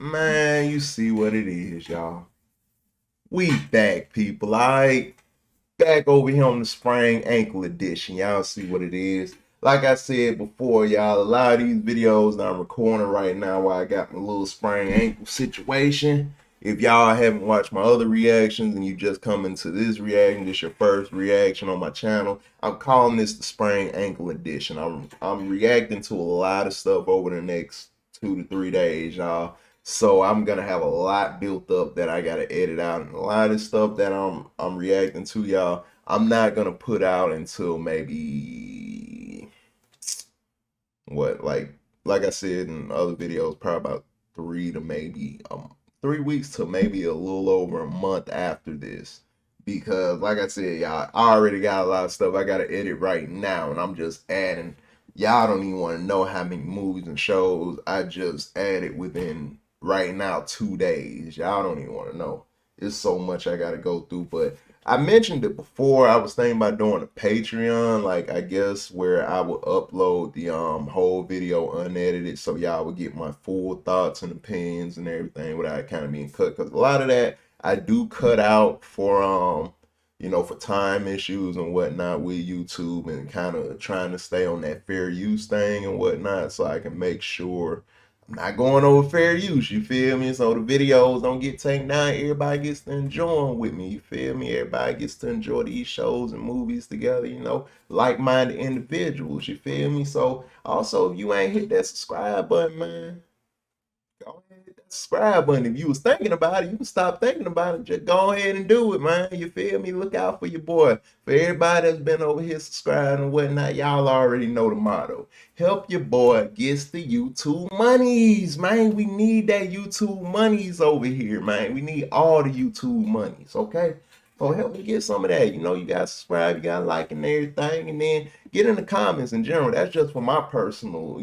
Man, you see what it is, y'all. We back, people. Alright, back over here on the spring ankle edition. Y'all see what it is. Like I said before, y'all, a lot of these videos that I'm recording right now while I got my little sprained ankle situation. If y'all haven't watched my other reactions and you just come into this reaction, this your first reaction on my channel, I'm calling this the sprained ankle edition. I'm reacting to a lot of stuff over the next 2 to 3 days, y'all. So I'm gonna have a lot built up that I gotta edit out, and a lot of stuff that I'm reacting to, y'all. I'm not gonna put out until maybe what, like I said in other videos, probably about 3 weeks to maybe a little over a month after this. Because like I said, y'all, I already got a lot of stuff I gotta edit right now, and I'm just adding. Y'all don't even want to know how many movies and shows I just added within right now 2 days. Y'all don't even want to know. It's so much I gotta go through, but I mentioned it before. I was thinking about doing a Patreon, like I guess where I would upload the whole video unedited, so y'all would get my full thoughts and opinions and everything without kind of being cut. Because a lot of that I do cut out for for time issues and whatnot with YouTube, and kind of trying to stay on that fair use thing and whatnot, so I can make sure I'm not going over fair use, you feel me? So the videos don't get taken down. Everybody gets to enjoy them with me, you feel me? Everybody gets to enjoy these shows and movies together, like-minded individuals, you feel me? So also, if you ain't hit that subscribe button, man, go ahead and hit that subscribe button. If you was thinking about it, you can stop thinking about it. Just go ahead and do it, man. You feel me? Look out for your boy. For everybody that's been over here subscribing and whatnot, y'all already know the motto. Help your boy gets the YouTube monies, man. We need that YouTube monies over here, man. We need all the YouTube monies, okay? So help me get some of that. You gotta subscribe, you gotta like and everything, and then get in the comments in general. That's just for my personal,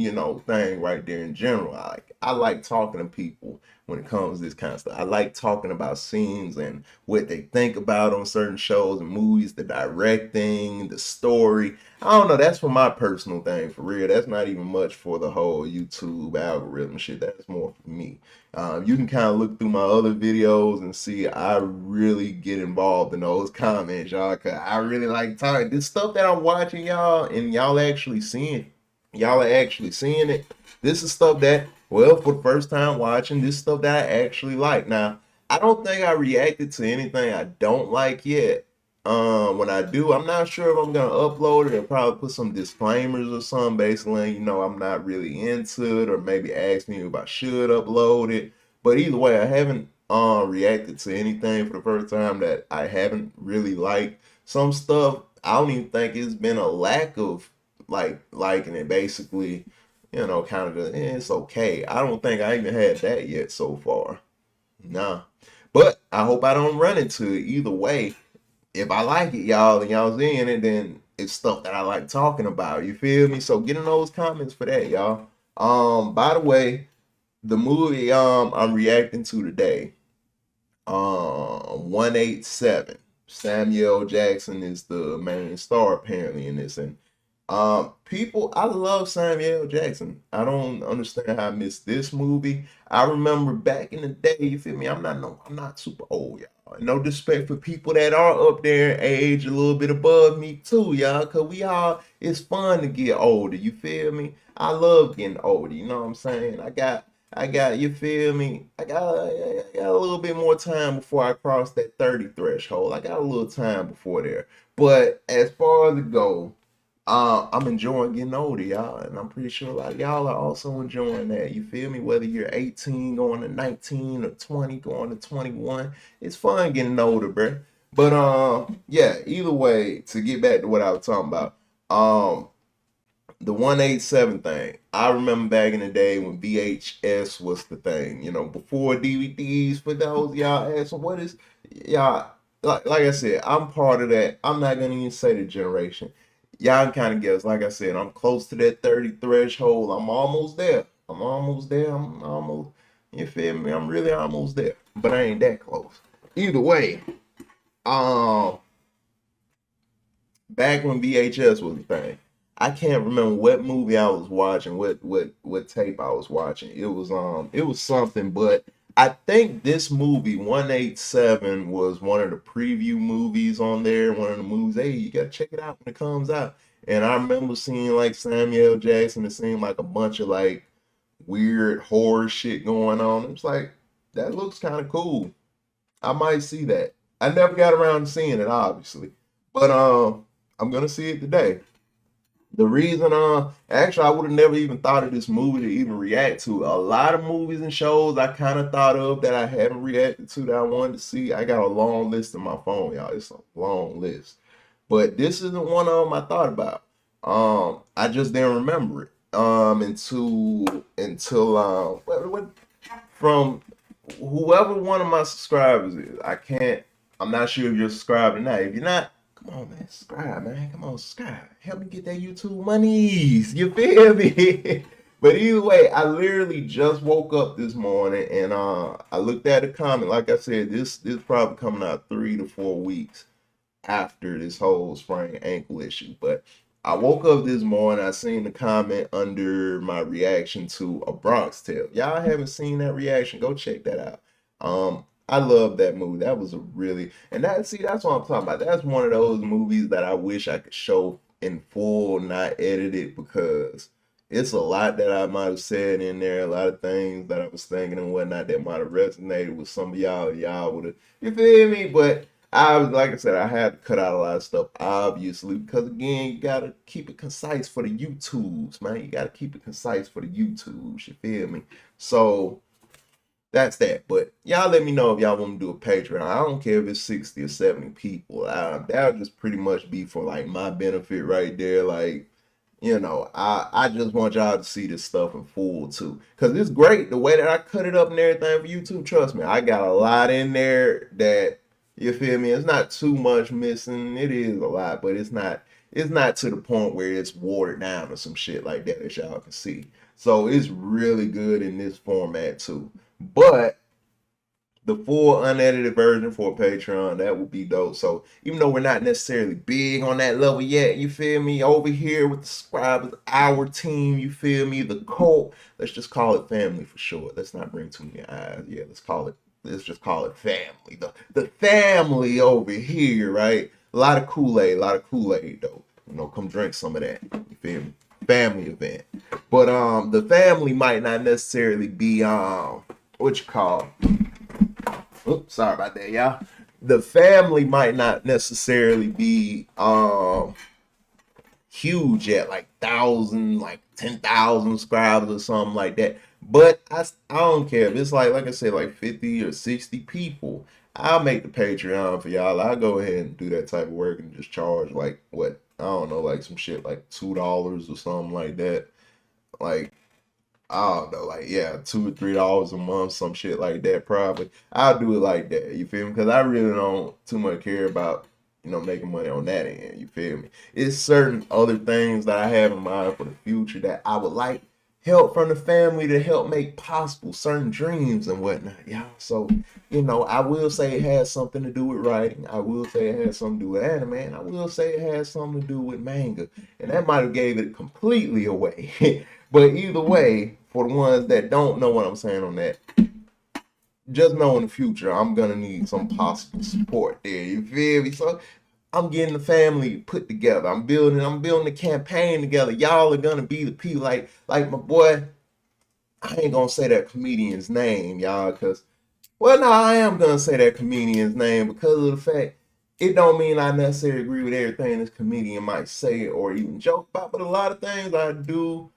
thing right there in general. I like talking to people when it comes to this kind of stuff. I like talking about scenes and what they think about on certain shows and movies, the directing, the story. I don't know. That's for my personal thing, for real. That's not even much for the whole YouTube algorithm shit. That's more for me. You can kind of look through my other videos and see I really get involved in those comments, y'all, cause I really like talking. This stuff that I'm watching, y'all, and y'all are actually seeing it. This is stuff that, well, for the first time watching, this stuff that I actually like. Now, I don't think I reacted to anything I don't like yet. When I do, I'm not sure if I'm gonna upload it and probably put some disclaimers or something, basically, I'm not really into it, or maybe ask me if I should upload it. But either way, I haven't reacted to anything for the first time that I haven't really liked. Some stuff I don't even think it's been a lack of liking it, basically, kind of it's okay. I don't think I even had that yet so far. Nah. But I hope I don't run into it either way. If I like it, y'all, and y'all seeing it, then it's stuff that I like talking about. You feel me? So get in those comments for that, y'all. By the way, the movie I'm reacting to today, 187. Samuel Jackson is the main star apparently in this, and people, I love Samuel Jackson. I don't understand how I missed this movie. I remember back in the day, you feel me? I'm not super old, y'all. No disrespect for people that are up there in age, a little bit above me too, y'all. Cause it's fun to get older. You feel me? I love getting older. You know what I'm saying? You feel me? I got a little bit more time before I cross that 30 threshold. I got a little time before there. But as far as it goes, I'm enjoying getting older, y'all, and I'm pretty sure a lot of y'all are also enjoying that. You feel me? Whether you're 18 going to 19 or 20 going to 21, it's fun getting older, bruh. But yeah. Either way, to get back to what I was talking about, the 187 thing. I remember back in the day when VHS was the thing. Before DVDs. For those y'all asking, what is y'all? Like I said, I'm part of that. I'm not gonna even say the generation. Y'all kind of guess. Like I said, I'm close to that 30 threshold. I'm almost there. I'm almost there. I'm almost. You feel me? I'm really almost there, but I ain't that close. Either way, um, back when VHS was the thing, I can't remember what movie I was watching, what tape I was watching. It was something, but I think this movie 187 was one of the preview movies on there. One of the movies, hey, you gotta check it out when it comes out. And I remember seeing like Samuel L. Jackson. It seemed like a bunch of like weird horror shit going on. It was like that looks kind of cool. I might see that. I never got around to seeing it, obviously, but I'm gonna see it today. The reason, actually, I would have never even thought of this movie to even react to. A lot of movies and shows I kind of thought of that I haven't reacted to that I wanted to see. I got a long list in my phone, y'all. It's a long list, but this isn't one of them I thought about. I just didn't remember it. Until from whoever one of my subscribers is. I can't. I'm not sure if you're subscribed or not. If you're not, come on, man, subscribe, man. Come on, subscribe. Help me get that YouTube monies. You feel me? But either way, I literally just woke up this morning and I looked at the comment. Like I said, this probably coming out 3 to 4 weeks after this whole sprained ankle issue. But I woke up this morning, I seen the comment under my reaction to A Bronx Tale. Y'all haven't seen that reaction, go check that out. I love that movie. That was a really, and that, see, that's what I'm talking about. That's one of those movies that I wish I could show in full, not edited, because it's a lot that I might have said in there, a lot of things that I was thinking and whatnot that might have resonated with some of y'all. Y'all would have, you feel me? But I was, like I said, I had to cut out a lot of stuff, obviously, because again, you gotta keep it concise for the YouTubes, man. You gotta keep it concise for the YouTubes. You feel me? So that's that. But y'all let me know if y'all want to do a Patreon. I don't care if it's 60 or 70 people. That'll just pretty much be for like my benefit right there. Like, I just want y'all to see this stuff in full too. Cause it's great the way that I cut it up and everything for YouTube. Trust me, I got a lot in there that, you feel me? It's not too much missing. It is a lot, but it's not to the point where it's watered down or some shit like that, as y'all can see. So it's really good in this format too. But the full unedited version for Patreon, that would be dope. So even though we're not necessarily big on that level yet, you feel me? Over here with the subscribers, our team, you feel me? The cult, let's just call it family for short. Let's not bring too many eyes. Yeah, let's just call it family. The family over here, right? A lot of Kool-Aid, though. Come drink some of that. You feel me? Family event. But the family might not necessarily be what you call, oops, sorry about that, y'all. The family might not necessarily be huge yet, like 1,000, like 10,000 subscribers or something like that. But I don't care if it's like I said, like 50 or 60 people. I'll make the Patreon for y'all. I'll go ahead and do that type of work and just charge like what, I don't know, like some shit like $2 or something like that. Like, I don't know, like, yeah, $2 or $3 a month, some shit like that. Probably I'll do it like that. You feel me? Because I really don't too much care about making money on that end. You feel me? It's certain other things that I have in mind for the future that I would like help from the family to help make possible, certain dreams and whatnot. Yeah. So I will say it has something to do with writing. I will say it has something to do with anime. And I will say it has something to do with manga. And that might have gave it completely away. But either way, for the ones that don't know what I'm saying on that, just know in the future I'm gonna need some possible support there. You feel me? So I'm getting the family put together. I'm building the campaign together. Y'all are gonna be the people, like my boy. I ain't gonna say that comedian's name, y'all, because, well, no, I am gonna say that comedian's name because of the fact it don't mean I necessarily agree with everything this comedian might say or even joke about, but a lot of things I do,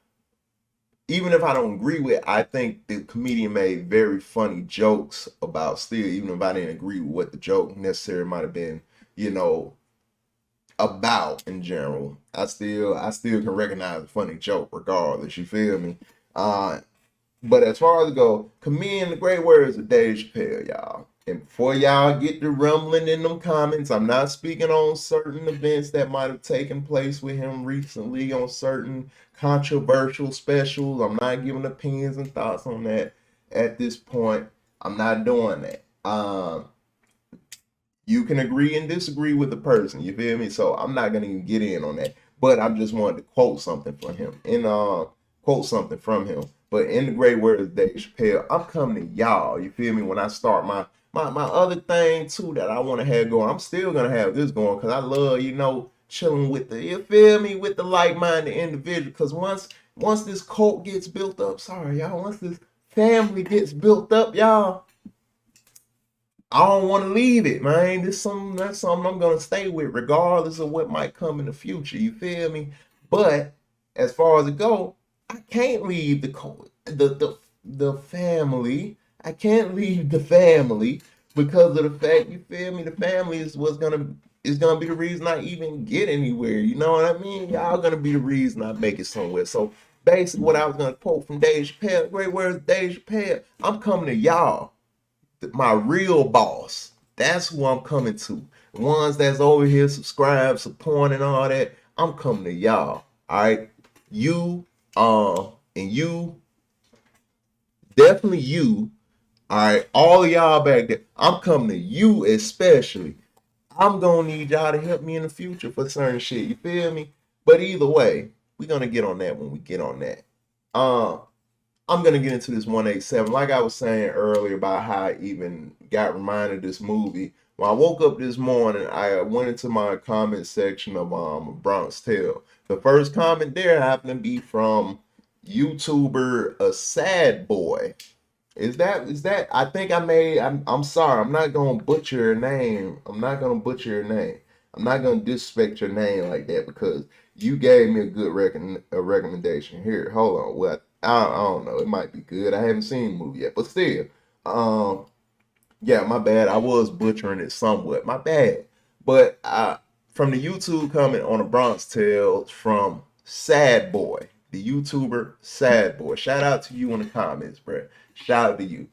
even if I don't agree with, I think the comedian made very funny jokes about still, even if I didn't agree with what the joke necessarily might have been, you know, about in general. I still can recognize a funny joke regardless, you feel me? Uh but as far as go, commend the great words of Dave Chappelle, y'all. And before y'all get to rumbling in them comments, I'm not speaking on certain events that might have taken place with him recently on certain controversial specials. I'm not giving opinions and thoughts on that at this point. I'm not doing that. You can agree and disagree with the person, you feel me? So I'm not gonna even get in on that. but I just wanted to quote something from him. Quote something from him. But in the great words of Dave Chappelle, I'm coming to y'all. You feel me? When I start my other thing too that I want to have going, I'm still gonna have this going because I love, chilling with the, you feel me, with the like-minded individual. Because once this cult gets built up, sorry y'all, once this family gets built up, y'all, I don't want to leave it, man. That's something I'm gonna stay with, regardless of what might come in the future. You feel me? But as far as it go, I can't leave the family. I can't leave the family because of the fact, you feel me. The family is gonna be the reason I even get anywhere. You know what I mean? Y'all gonna be the reason I make it somewhere. So basically, what I was gonna quote from Dave Chappelle, great words, Dave Chappelle. I'm coming to y'all, my real boss. That's who I'm coming to. The ones that's over here subscribe, supporting and all that. I'm coming to y'all. All right. You, and you, definitely you. All right. All of y'all back there. I'm coming to you especially. I'm gonna need y'all to help me in the future for certain shit. You feel me? But either way, we're gonna get on that when we get on that. Um, I'm gonna get into this 187. Like I was saying earlier about how I even got reminded of this movie. When I woke up this morning, I went into my comment section of Bronx Tale. The first comment there happened to be from YouTuber a sad boy. Is that I think I made I'm sorry, I'm not gonna butcher your name. I'm not gonna butcher your name. I'm not gonna disrespect your name like that because you gave me a good recommendation. Here, hold on. What I don't know. It might be good. I haven't seen the movie yet, but still. Um yeah, my bad. I was butchering it somewhat. My bad. But from the YouTube comment on the Bronx Tales from Sad Boy, the YouTuber Sad Boy. Shout out to you in the comments, bro. Shout out to you.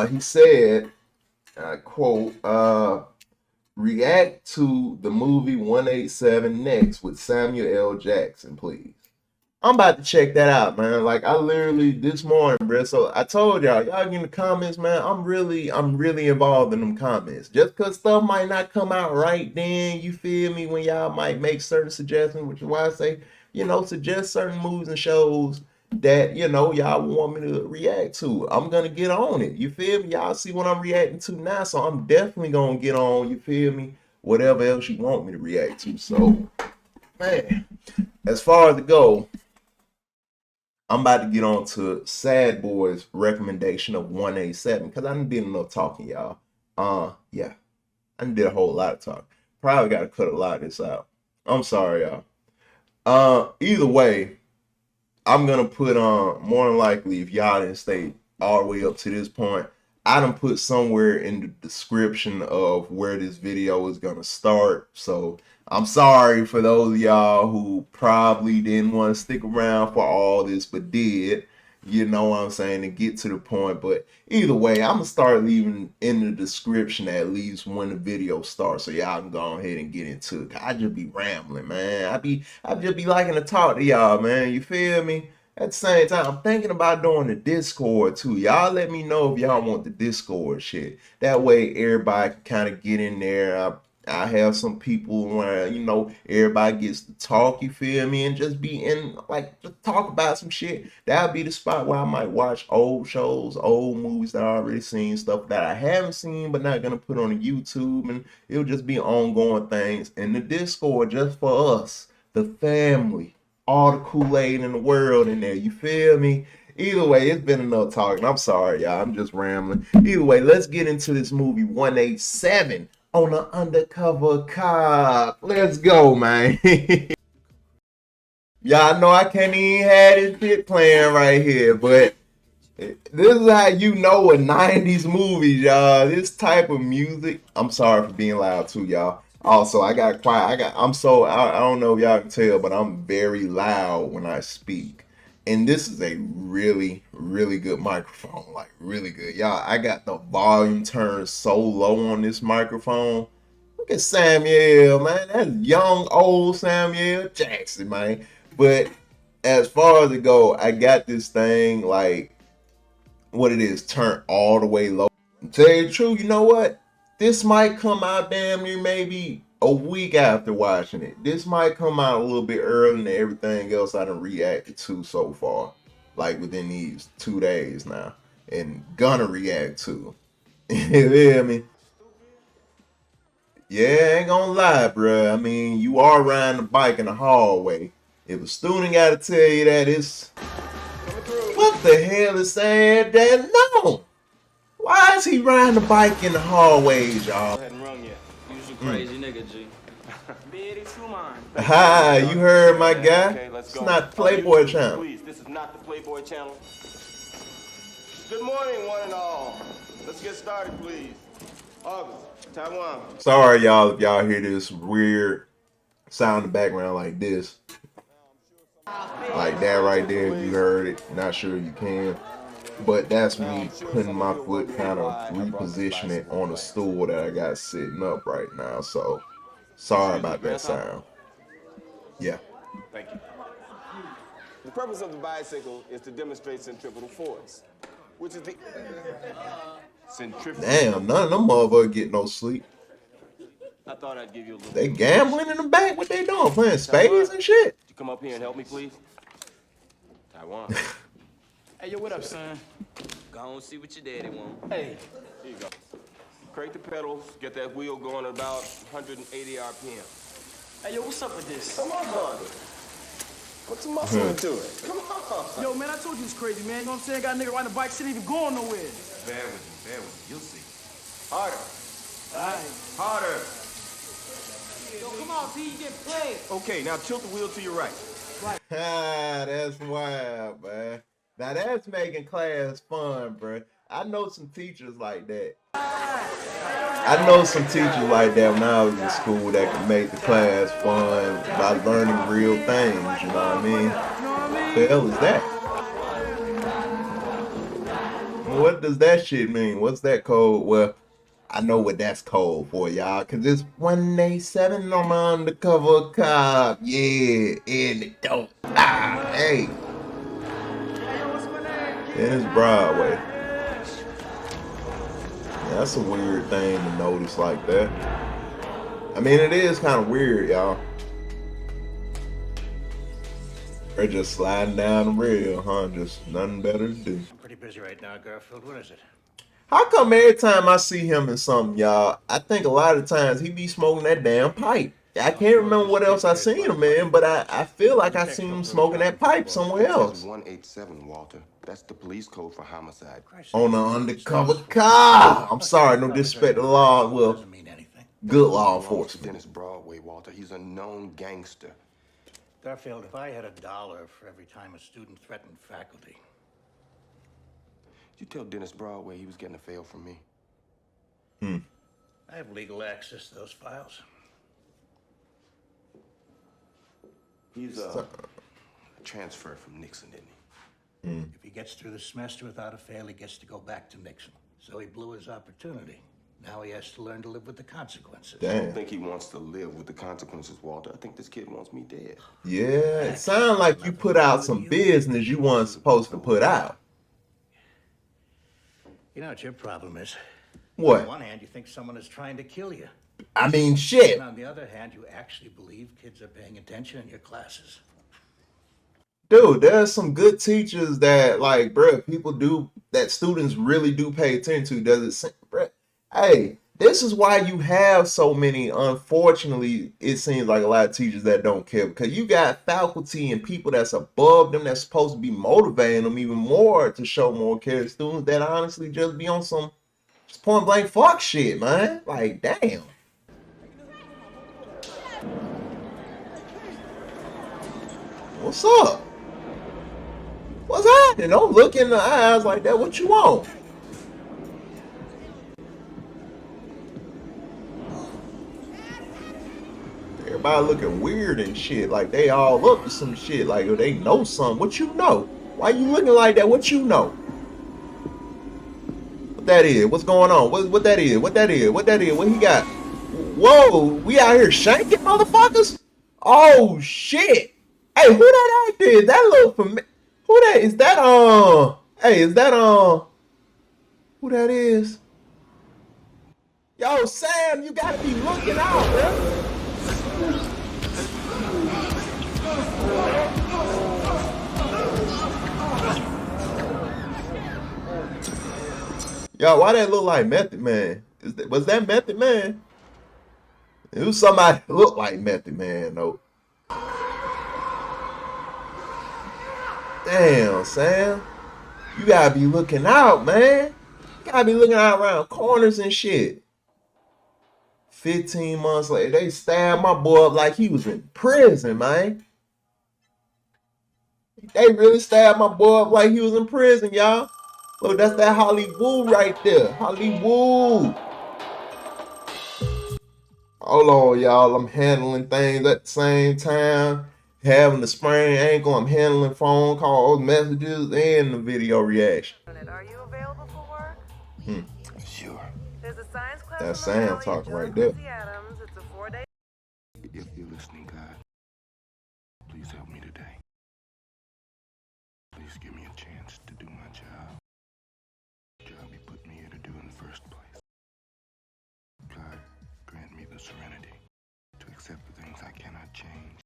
He said, I quote, react to the movie 187 next with Samuel L. Jackson, please. I'm about to check that out, man. Like I literally this morning, bro. So I told y'all in the comments, man. I'm really involved in them comments. Just cause stuff might not come out right then, you feel me? When y'all might make certain suggestions, which is why I say, suggest certain movies and shows that y'all want me to react to. I'm gonna get on it. You feel me? Y'all see what I'm reacting to now, so I'm definitely gonna get on. You feel me? Whatever else you want me to react to. So, man, as far as it go. I'm about to get on to Sad Boy's recommendation of 187 because I done did enough talking, y'all. Yeah, I done did a whole lot of talk. Probably got to cut a lot of this out. I'm sorry, y'all. Either way, I'm gonna put on more than likely if y'all didn't stay all the way up to this point. I done put somewhere in the description of where this video is gonna start. So I'm sorry for those of y'all who probably didn't want to stick around for all this, but did. You know what I'm saying, to get to the point. But either way, I'm gonna start leaving in the description at least when the video starts, so y'all can go ahead and get into it. I just be rambling, man. I just be liking to talk to y'all, man. You feel me? At the same time, I'm thinking about doing the Discord too. Y'all let me know if y'all want the Discord shit. That way everybody can kind of get in there. I have some people where, everybody gets to talk, you feel me? And just be in, like, just talk about some shit. That'll be the spot where I might watch old shows, old movies that I already seen, stuff that I haven't seen but not gonna put on YouTube. And it'll just be ongoing things. And the Discord just for us, the family, all the Kool-Aid in the world in there. You feel me? Either way, it's been enough talking. I'm sorry, y'all. I'm just rambling. Either way, let's get into this movie 187 on an undercover cop. Let's go, man. Y'all know I can't even have this shit playing right here, but this is how you know a 90s movie, y'all. This type of music. I'm sorry for being loud too, y'all. Also, I got quiet. I don't know if y'all can tell, but I'm very loud when I speak. And this is a really, really good microphone. Like, really good. Y'all, I got the volume turned so low on this microphone. Look at Samuel, man. That's young, old Samuel Jackson, man. But as far as it go, I got this thing like what it is turned all the way low. To tell you the truth, you know what? This might come out damn near maybe a week after watching it. This might come out a little bit earlier than everything else I done reacted to so far. Like within these 2 days now. And gonna react to. You feel me? Yeah, ain't gonna lie, bruh. I mean, you are riding a bike in the hallway. If a student gotta tell you that, it's... What the hell is saying that? No! Why is he riding the bike in the hallways, y'all? Crazy nigga, G. Hi, you heard my guy? Okay, it's not the Playboy channel. Please, this is not the Playboy channel. Good morning, one and all. Let's get started, please. August, Taiwan. Sorry, y'all, if y'all hear this weird sound in the background like this. Like that right there, if you heard it. Not sure you can. But that's me putting my foot, kind of repositioning it on the stool that I got sitting up right now. So, sorry about that sound. Yeah. Thank you. The purpose of the bicycle is to demonstrate centripetal force, which is the centrifugal. Damn, none of them motherfuckers get no sleep. I thought I'd give you a little. They gambling in the back. What they doing? Playing spades and shit. You come up here and help me, please. Taiwan. Hey, yo, what up, son? Go on, see what your daddy want. Hey. Here you go. Crank the pedals, get that wheel going at about 180 RPM. Hey, yo, what's up with this? Come on, brother. Put some muscle into it. Come on. Yo, man, I told you it's crazy, man. You know what I'm saying? Got a nigga riding a bike, shit ain't even going nowhere. Bear with me. You'll see. Harder. All right. Harder. Yo, come on, B, you getting played. Okay, now tilt the wheel to your right. That's wild, man. Now that's making class fun, bro. I know some teachers like that. I know some teachers like that when I was in school that can make the class fun by learning real things, you know what I mean? What the hell is that? What does that shit mean? What's that code? Well, I know what that's code for, y'all, because it's 187 on my undercover cop. Yeah, and it don't. Hey. It's Broadway. Yeah, that's a weird thing to notice like that. I mean, it is kind of weird, y'all. They're just sliding down the rail, huh? Just nothing better to do. I'm pretty busy right now, Garfield. What is it? How come every time I see him in something, y'all, I think a lot of times he be smoking that damn pipe. I can't remember what else I seen him in, but I feel like I seen him smoking that pipe somewhere else. 187, Walter. That's the police code for homicide. On an undercover car. I'm sorry, no disrespect to the law. Well, Doesn't mean anything. good law enforcement. Dennis Broadway, Walter. He's a known gangster. Garfield, if I had $1 for every time a student threatened faculty. You tell Dennis Broadway he was getting a fail from me. I have legal access to those files. He's a transfer from Nixon, didn't he? If he gets through the semester without a fail, he gets to go back to Nixon. So he blew his opportunity. Now he has to learn to live with the consequences. I Damn. don't think he wants to live with the consequences, Walter. I think this kid wants me dead. Yeah, it sounds like you put out some business you weren't supposed to put out. You know what your problem is? What? On one hand, you think someone is trying to kill you. I mean, shit. And on the other hand, you actually believe kids are paying attention in your classes. Dude, there's some good teachers that, like, bruh, people do, that students really do pay attention to. Does it seem, bruh? Hey, this is why you have so many, unfortunately, it seems like a lot of teachers that don't care. Because you got faculty and people that's above them that's supposed to be motivating them even more to show more care to students that honestly just be on some just point blank fuck shit, man. Like, damn. What's up? What's happening? Don't look in the eyes like that. What you want? Everybody looking weird and shit. Like they all up to some shit. Like they know something. What you know? Why you looking like that? What you know? What that is? What's going on? What that is? What that is? What that is? What he got? Whoa, we out here shanking motherfuckers? Oh shit. Hey, who that actor is? That look familiar. Who that is? That hey, is that who that is? Yo, Sam, you gotta be looking out, bro. Y'all, why that look like Method Man? Was that Method Man? It was somebody that looked like Method Man, though. Damn, Sam. You gotta be looking out, man. You gotta be looking out around corners and shit. 15 months later, they stabbed my boy up like he was in prison, man. They really stabbed my boy up like he was in prison, y'all. Look, that's that Hollywood right there. Hollywood. Hold on, y'all. I'm handling things at the same time. Having the sprained ankle, I'm handling phone calls, messages, and the video reaction. Are you available for work? Sure. There's a science class That's on the Sam alley talking at right there. Quincy Adams. It's a 4-day. If you're listening, God, please help me today. Please give me a chance to do my job. The job you put me here to do in the first place. God, grant me the serenity to accept the things I cannot change.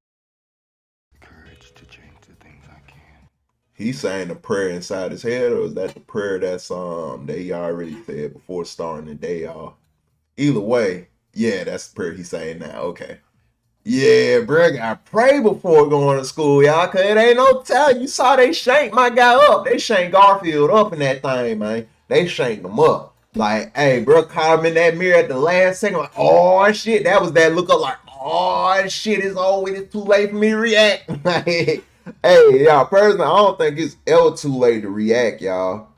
The courage to change the things I can. He's saying the prayer inside his head, or is that the prayer that's that he already said before starting the day, y'all? Either way, yeah, that's the prayer he's saying now. Okay. Yeah, bro, gotta pray before going to school, y'all, cause it ain't no telling. You saw they shanked my guy up. They shanked Garfield up in that thing, man. They shanked him up. Like, hey, bro, caught him in that mirror at the last second. Like, oh shit, that was that look up. Like, oh shit, it's always too late for me to react. Hey, y'all, personally, I don't think it's ever too late to react, y'all.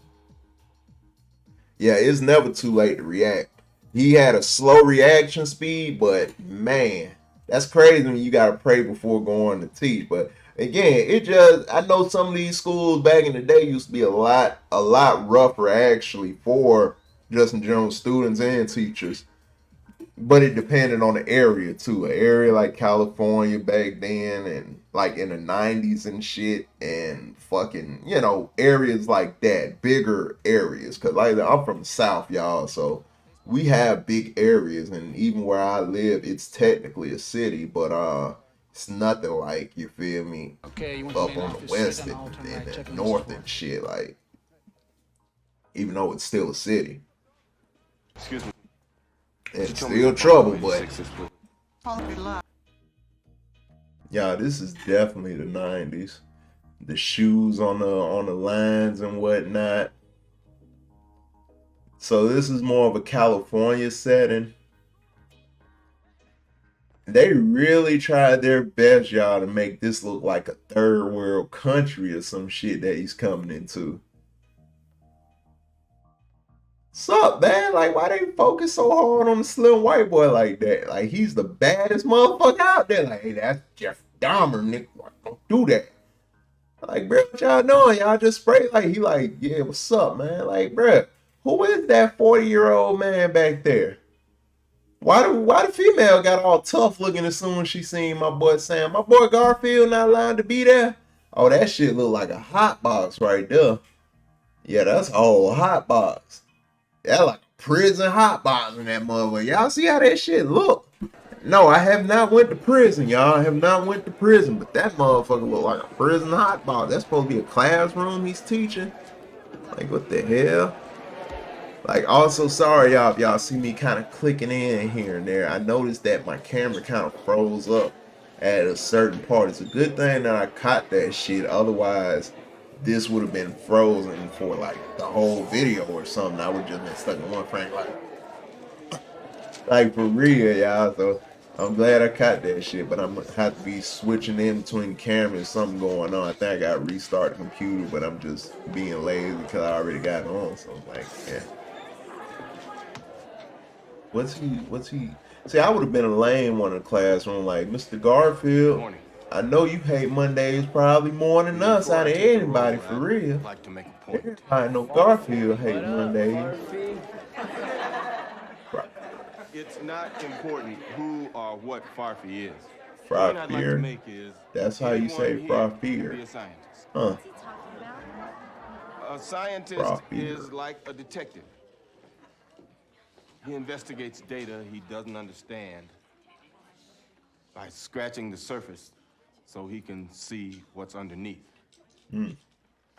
Yeah, it's never too late to react. He had a slow reaction speed, but man, that's crazy when you gotta pray before going to teach. But again, I know some of these schools back in the day used to be a lot rougher actually for just in general students and teachers. But it depended on the area too. An area like California back then and like in the 90s and shit and fucking, areas like that, bigger areas. Cause like I'm from the South, y'all, so we have big areas, and even where I live, it's technically a city, but it's nothing like, you feel me, up on the west and the north and shit, like, even though it's still a city. Excuse me. It's still trouble, but yeah, this is definitely the 90s. The shoes on the lines and whatnot. So this is more of a California setting. They really tried their best, y'all, to make this look like a third world country or some shit that he's coming into. Sup, man? Like, why they focus so hard on the slim white boy like that? Like, he's the baddest motherfucker out there. Like, hey, that's Jeff Dahmer, nigga. Don't do that. Like, bro, what y'all doing? Y'all just spray. Like, he like, yeah, what's up, man? Like, bro, who is that 40-year-old man back there? Why the female got all tough looking as soon as she seen my boy Sam? My boy Garfield not allowed to be there? Oh, that shit look like a hot box right there. Yeah, that's a whole hot box. That like a prison hot box in that motherfucker. Y'all see how that shit look? No, I have not went to prison, y'all. I have not went to prison, but that motherfucker look like a prison hot box. That's supposed to be a classroom he's teaching. Like, what the hell? Like, also, sorry, y'all, if y'all see me kind of clicking in here and there. I noticed that my camera kind of froze up at a certain part. It's a good thing that I caught that shit. Otherwise, this would have been frozen for, like, the whole video or something. I would just been stuck in one frame, like for real, y'all. So, I'm glad I caught that shit, but I'm gonna have to be switching in between cameras. Something going on. I think I got to restart the computer, but I'm just being lazy because I already got it on. So, I'm like, yeah. What's he? See, I would have been a lame one in the classroom, like, Mr. Garfield. Morning. I know you hate Mondays probably more than us out of anybody, for real. I'd like to make a point. Everybody know Garfield hate Mondays. It's not important who or what Farfy is. The point I'd like to Farfier. make is That's how you say anyone here can Farfier. be a scientist. Huh. A scientist Farfier. is like a detective. He investigates data he doesn't understand. By scratching the surface so he can see what's underneath.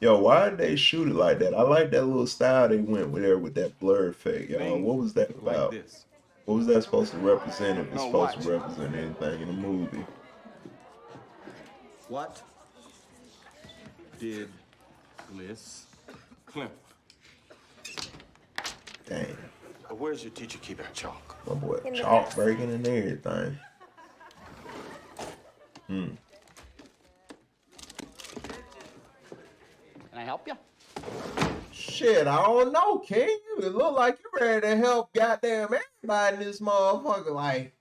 Yo, why did they shoot it like that? I like that little style they went with there with that blur effect, y'all. Things What was that look like about? this. What was that supposed to represent if it's No, supposed watch. to represent anything in the movie? What did Bliss Klimp? Damn, But where's your teacher keep that chalk? my boy chalk breaking and everything. Can I help you? Shit, I don't know, King. It look like you ready to help goddamn everybody in this motherfucker. Like,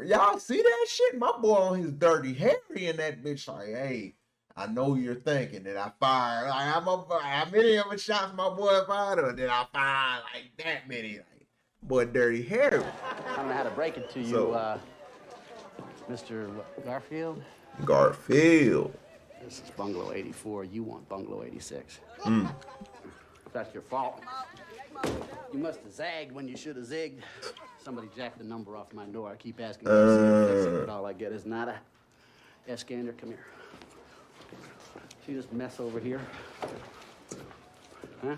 y'all see that shit? My boy on his dirty Harry and that bitch like, hey, I know you're thinking that I fired. Like, how many of the shots my boy fired or did I fire like that many? Like, boy, dirty Harry. I don't know how to break it to you, So- Mr. Garfield. Garfield. This is Bungalow 84. You want Bungalow 86. That's your fault. You must have zagged when you should have zigged. Somebody jacked the number off my door. I keep asking you to see if fix it, but all I get is nada. Eskander, come here. See this mess over here? Huh?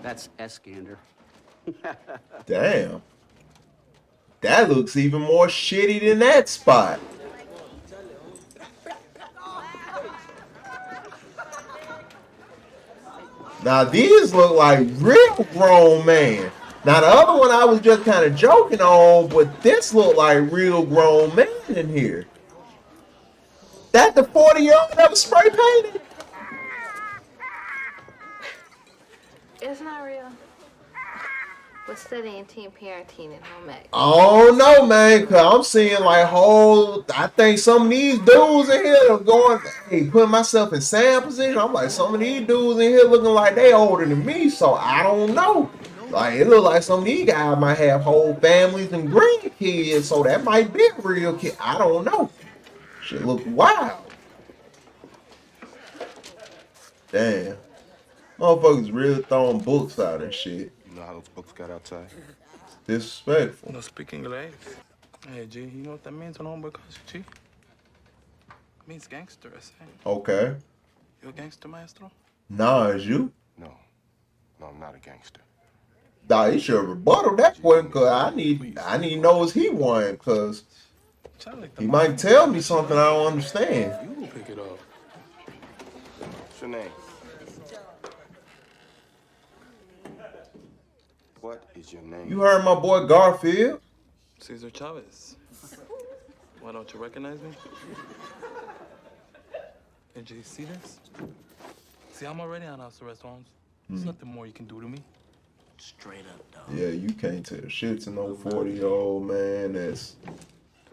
That's Eskander. Damn. That looks even more shitty than that spot. Now these look like real grown man. Now the other one I was just kind of joking on, but this look like real grown man in here. That the 40-year-old that was spray painted? It's not real. We're studying teen parenting and home ec. Oh no, man, cause I'm seeing like I think some of these dudes in here are going, hey, putting myself in Sam's position. I'm like, some of these dudes in here looking like they older than me, so I don't know. Like, it look like some of these guys might have whole families and grandkids, so that might be a real kid. I don't know. Shit look wild. Damn. Motherfuckers really throwing books out and shit. You know how those books got outside? Disrespectful. No speak English. Hey, G, you know what that means when homeboy calls you G? It means gangster, I say. Okay. You a gangster, maestro? Nah, it's you. No. No, I'm not a gangster. Nah, he should rebuttal that one, cause I need to know is he one, cause he might tell me something I don't understand. You will pick it up. What's your name? What is your name? You heard my boy Garfield? Cesar Chavez. Why don't you recognize me? Hey, G, see this? See, I'm already on house arrest, Holmes. There's nothing more you can do to me. Straight up, dog. Yeah, you can't tell shit to no 40-year-old man that's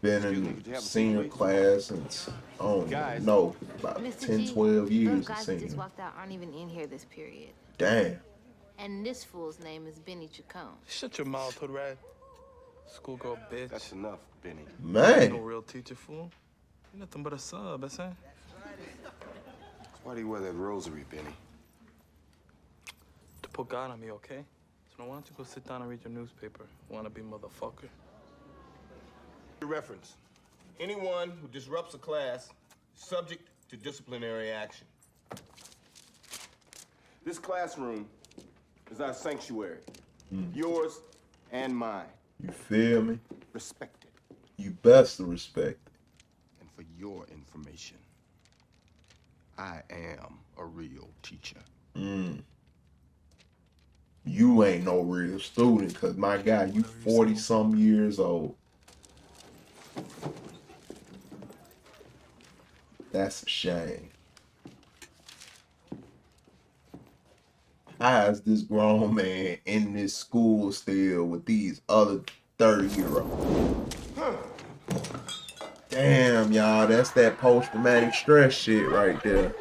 been in senior class since, I don't know, about Mr. 10, G, 12 those years of guys that just senior. walked out aren't even in here this period. Damn. And this fool's name is Benny Chacon. Shut your mouth, hood rat. Schoolgirl bitch. That's enough, Benny. No Man. real teacher, fool. You're nothing but a sub, I say. Why do you wear that rosary, Benny? To put God on me, okay? So now why don't you go sit down and read your newspaper, wannabe motherfucker? Reference. Anyone who disrupts a class is subject to disciplinary action. This classroom is our sanctuary. Yours and mine. You feel me? Respect it. You best to respect it. And for your information, I am a real teacher. You ain't no real student, cause my guy, you 40-some years old. That's a shame. How is this grown man in this school still with these other 30-year-olds? Damn, y'all, that's that post-traumatic stress shit right there.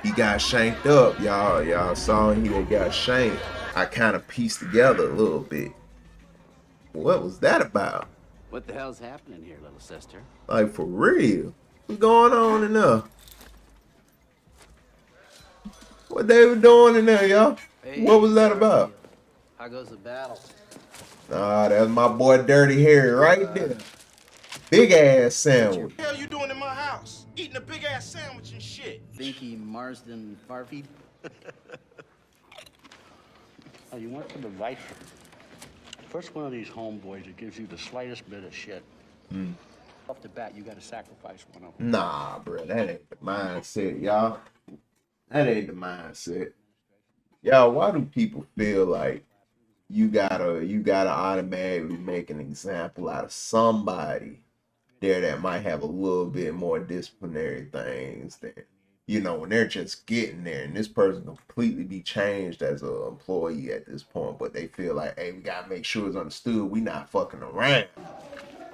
He got shanked up, y'all. Y'all saw he had got shanked. I kind of pieced together a little bit. What was that about? What the hell's happening here, little sister? Like, for real? What's going on in there? What they were doing in there, y'all? What was that about? How goes the battle? Nah, that's my boy Dirty Harry right there. big ass sandwich. What the hell you doing in my house? Eating a big ass sandwich and shit. Binky Marsden Farfeed. Oh, you want some advice? First one of these homeboys that gives you the slightest bit of shit. Off the bat, you gotta sacrifice one of them. Nah, bro, that ain't the mindset, y'all. That ain't the mindset. Y'all, why do people feel like you gotta automatically make an example out of somebody there that might have a little bit more disciplinary things than, you know, when they're just getting there and this person completely be changed as an employee at this point, but they feel like, hey, we gotta make sure it's understood we not fucking around.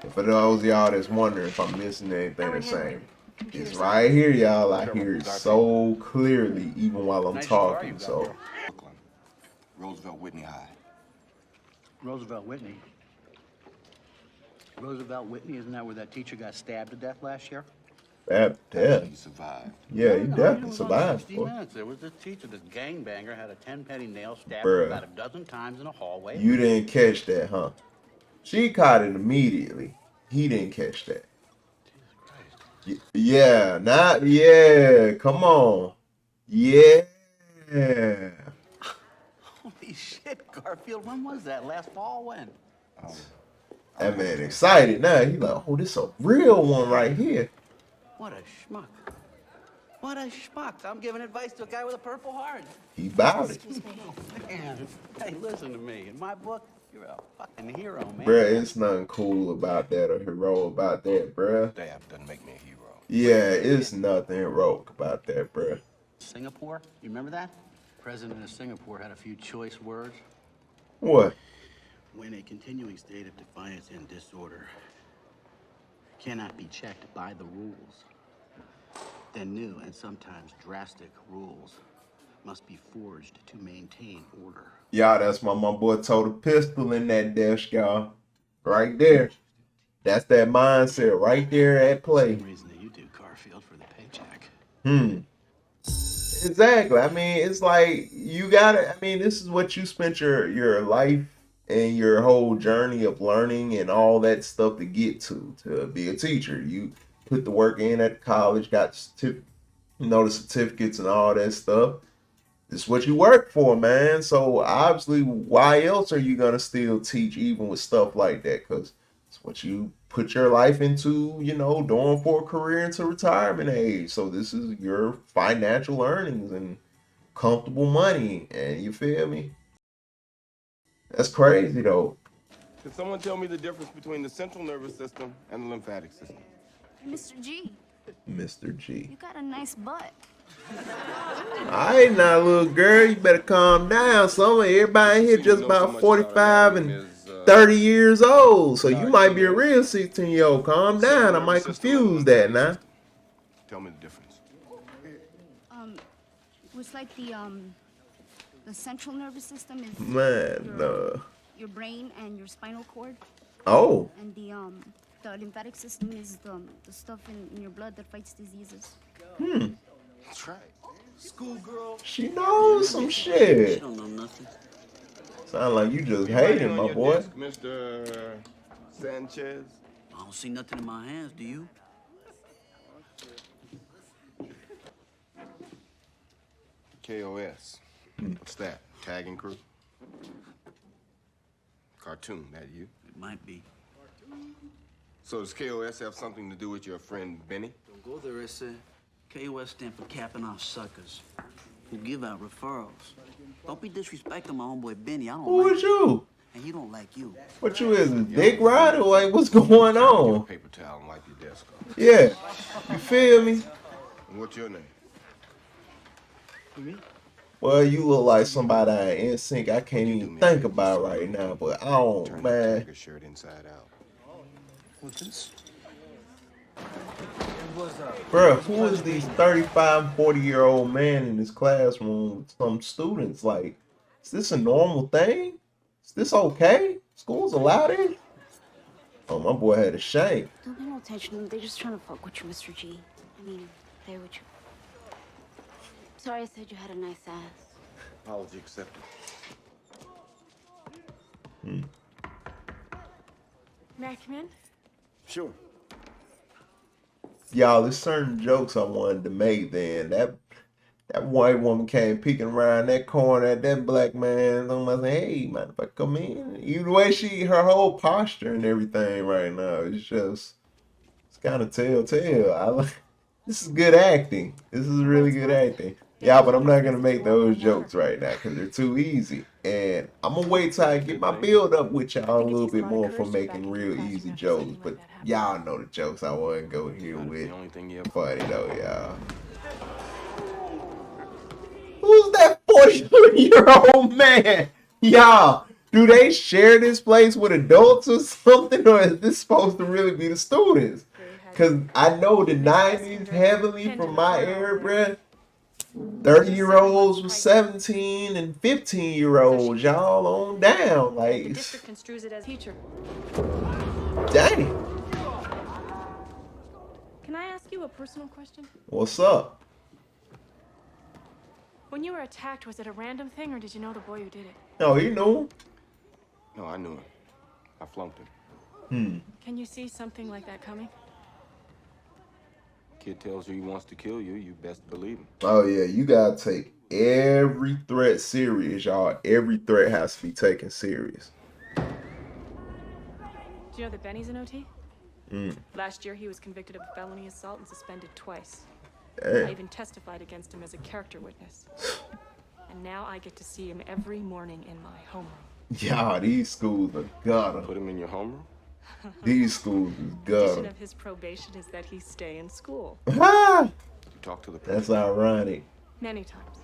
And for those of y'all that's wondering if I'm missing anything the same, it's right here, y'all. I hear it so clearly even while I'm talking. So Brooklyn. Roosevelt Whitney High. Roosevelt Whitney. Roosevelt Whitney, isn't that where that teacher got stabbed to death last year? that He survived. yeah, he No, definitely was survived. on 60 Boy. Minutes. There was this teacher, this gangbanger, had a 10-penny nail stabbed Bruh. her about a dozen times in a hallway. You didn't catch that, huh? She caught it immediately. He didn't catch that. Yeah, not yeah. Come on. Yeah. Holy shit, Garfield, when was that? Last fall? When? That man excited now. He like, oh, this a real one right here. What a schmuck. What a schmuck. I'm giving advice to a guy with a Purple Heart. He bowed it. Man, hey, listen to me. In my book, you're a fucking hero, man. Bruh, it's nothing cool about that or hero about that, bruh. Dab doesn't make me a hero. Yeah, it's nothing heroic about that, bruh. Singapore, you remember that? President of Singapore had a few choice words. What? When a continuing state of defiance and disorder cannot be checked by the rules, then new and sometimes drastic rules must be forged to maintain order. Y'all, that's why my boy told a pistol in that desk, y'all. Right there. That's that mindset right there at play. Same reason that you do, Garfield, for the paycheck. Exactly. I mean, it's like you gotta. I mean, this is what you spent your life and your whole journey of learning and all that stuff to get to be a teacher. You put the work in at college, got the certificates and all that stuff. This is what you work for, man. So obviously, why else are you gonna still teach even with stuff like that? Because it's what you put your life into, you know, doing for a career into retirement age. So this is your financial earnings and comfortable money. And you feel me? That's crazy though. Can someone tell me the difference between the central nervous system and the lymphatic system? Mr. G, Mr. G. you got a nice butt. Alright now, little girl, you better calm down. Everybody in here just about 45 and 30 years old. So you might be a real 16-year-old. Calm down. I might confuse that now. Tell me the difference. It's like the central nervous system is Man, your brain and your spinal cord, oh. and the lymphatic system is the stuff in your blood that fights diseases. That's right. Schoolgirl. She knows some shit. She don't know nothing. Sound like you just hating, my boy. Desk, Mr. Sanchez. I don't see nothing in my hands, do you? KOS. What's that? Tagging crew? Cartoon, that you? It might be. So does KOS have something to do with your friend Benny? Don't go there, S.A. KOS stand for capping off suckers who give out referrals. Don't be disrespecting my homeboy Benny. I don't Who like is you? and he don't like you. What you is, a dick rider? Like, what's going Get a on? paper towel and wipe your desk off. Yeah. You feel me? And what's your name? Me? Well, you look like somebody in sync I can't even think about right now, but I don't, Turn man. the tiger shirt inside out. What's this? Bruh, who is these 35, 40-year-old man in this classroom with some students? Like, is this a normal thing? Is this okay? School's allowed it? Oh, my boy had a shame. Don't pay no attention to them. They're just trying to fuck with you, Mr. G. I mean, play with you. Sorry I said you had a nice ass. Apology accepted. May I come in? Sure. Y'all, there's certain jokes I wanted to make then. That white woman came peeking around that corner at that black man. I'm like, hey, motherfucker, come in. Even the way her whole posture and everything right now, it's kind of telltale. This is good acting. This is really good acting. Yeah, but I'm not gonna make those jokes right now because they're too easy. And I'm gonna wait till I get my build up with y'all a little bit more for making real easy jokes. But y'all know the jokes I want to go here with. Funny though, y'all. Who's that 42-year-old man? Y'all, do they share this place with adults or something? Or is this supposed to really be the students? Because I know the 90s heavily from my era, bruh. 30-year-olds was 17 and 15-year-olds. Y'all on down. Like, The district construes it as teacher. dang. Can I ask you a personal question? What's up? When you were attacked, was it a random thing, or did you know the boy who did it? Oh, you know him? No, I knew him. I flunked him. Can you see something like that coming? Kid tells you he wants to kill you, you best believe him. Oh, yeah. You got to take every threat serious, y'all. Every threat has to be taken serious. Do you know that Benny's an OT? Last year, he was convicted of felony assault and suspended twice. I even testified against him as a character witness. And now I get to see him every morning in my homeroom. Yeah, these schools are gutter. Put him in your homeroom? These schools is The condition gutter. of his probation is that he stay in school. Ah! You talk to the That's principal. ironic. Many times.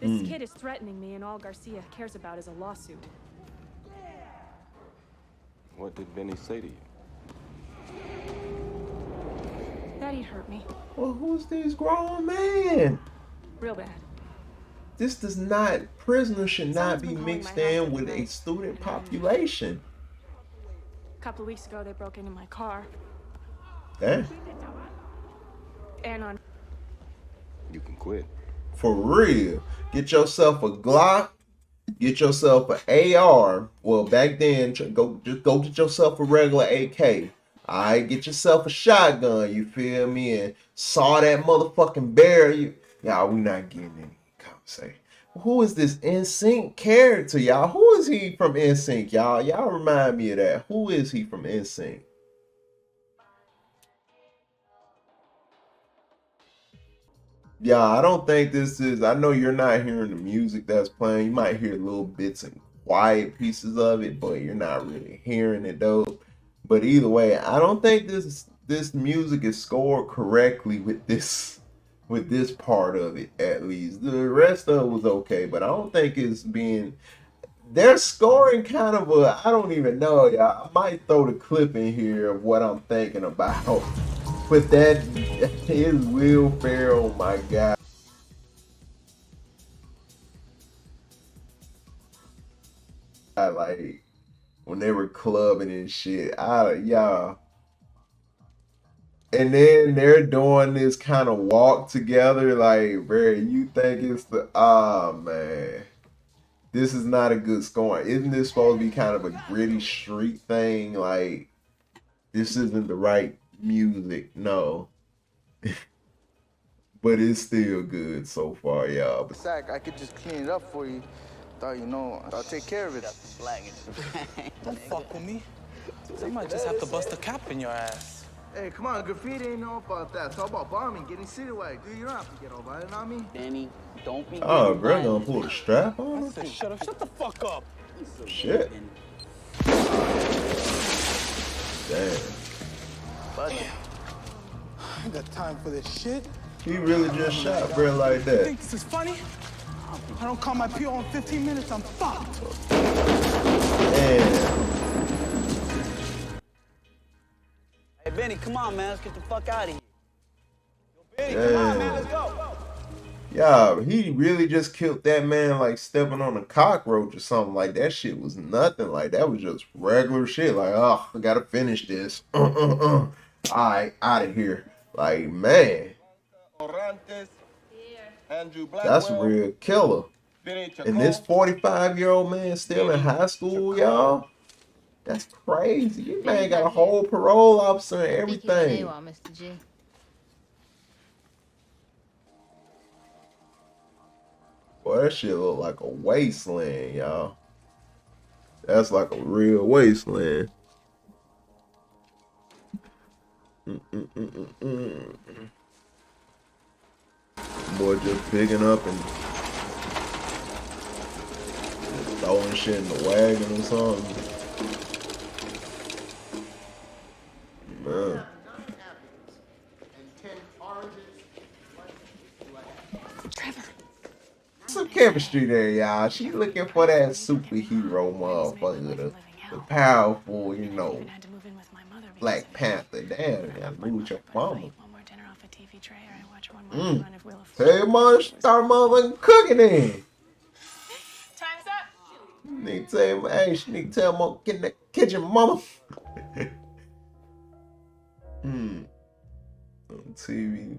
This kid is threatening me, and all Garcia cares about is a lawsuit. What did Benny say to you? That he'd hurt me. Well, who's this grown man? Real bad. This does not, prisoners should not Someone's be been calling mixed my house in every with a night, student and population. A couple of weeks ago, they broke into my car. Damn. And on You can quit. For real. Get yourself a Glock. Get yourself an AR. Well, back then, just go get yourself a regular AK. Alright, get yourself a shotgun, you feel me? And saw that motherfucking barrel. Y'all, we not getting any conversation. Who is this NSYNC character, y'all? Who is he from NSYNC, y'all? Y'all remind me of that. Who is he from NSYNC? Yeah, I don't think this is. I know you're not hearing the music that's playing. You might hear little bits and quiet pieces of it, but you're not really hearing it though. But either way, I don't think this music is scored correctly with this part of it, at least. The rest of it was okay, but I don't think it's being. They're scoring kind of a. I don't even know, y'all. I might throw the clip in here of what I'm thinking about. But that is Will Ferrell, my God. Like when they were clubbing and shit. Y'all. And then they're doing this kind of walk together. Like, bro, you think it's the man. This is not a good score. Isn't this supposed to be kind of a gritty street thing? Like, this isn't the right music, no. But it's still good so far, y'all. Sack, I could just clean it up for you. Thought I'll take care of it. Don't fuck with me. I might just have to bust a cap in your ass. Hey, come on, graffiti ain't know about that. It's all about bombing, getting citywide. Dude, you don't have to get all violent on me. Danny, don't be. Oh, bro, gonna pull the strap on him? Shut the fuck up. Shit. Damn. I ain't got time for this shit. He really just shot bro like You that. think this is funny? I don't call my PO in 15 minutes, I'm fucked. Damn. Hey, Benny, come on, man. Let's get the fuck out of here. Benny, come on, man. Let's go. Yeah, he really just killed that man like stepping on a cockroach or something. Like that shit was nothing. Like that was just regular shit. Like, oh, I gotta finish this. Alright, out of here. Like, man. That's a real killer. And this 45-year-old man still in high school, y'all? That's crazy. This man got a whole parole officer and everything. Mr. G. Boy, that shit look like a wasteland, y'all. That's like a real wasteland. Boy, just picking up and throwing shit in the wagon or something. Man. Trevor. Some chemistry there, y'all. She looking for that superhero motherfucker, the powerful, you know, Black Panther. Damn, you gotta move with your mama. Tell your mom to start motherfucking cooking then. Time's up. Need to tell him, hey, she need to tell him, get in the kitchen, mama. On TV.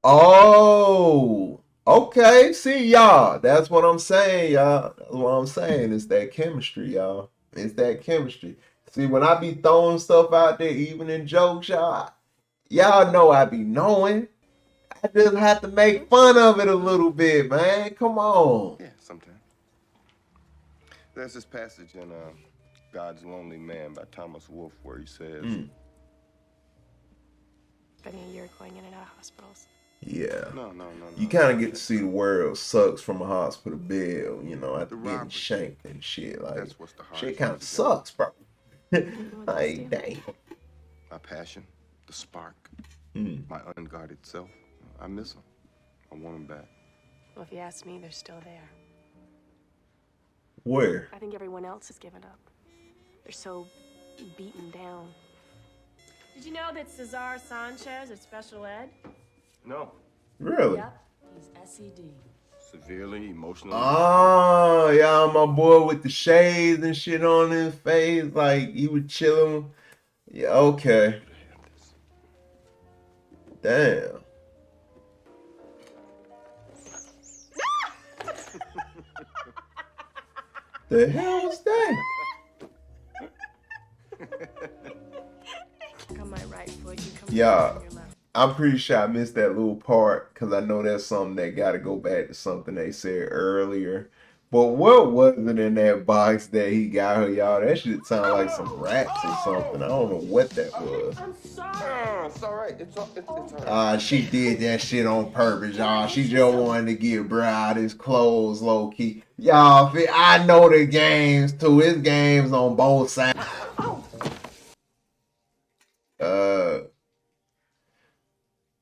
Oh, okay. See, y'all. That's what I'm saying, y'all. That's what I'm saying. It's that chemistry, y'all. It's that chemistry. See, when I be throwing stuff out there, even in jokes, y'all know I be knowing. I just have to make fun of it a little bit, man. Come on. Yeah, sometimes. There's this passage in God's Lonely Man by Thomas Wolfe where he says, Spending a year going in and out of hospitals. Yeah. No. You kind of get to see the world sucks from a hospital bed, you know, after getting shanked and shit. Like, shit kind of sucks, bro. Like, dang. My passion, the spark, my unguarded self, I miss them. I want them back. Well, if you ask me, they're still there. Where? I think everyone else has given up. They're so beaten down. Did you know that Cesar Sanchez is special ed? No. Really? Yep, he's SED. Severely emotionally. Oh, y'all, my boy with the shades and shit on his face, like he was chilling. Yeah, okay. Damn. The hell was that? On my right foot, you come Yeah, on your left. I'm pretty sure I missed that little part because I know that's something that got to go back to something they said earlier. But what was it in that box that he got her, y'all? That shit sound like some rats or something. I don't know what that was. I'm sorry. It's all right. It's all right. She did that shit on purpose, y'all. She just wanted to get bro out his clothes low key. Y'all, I know the games too. It's games on both sides.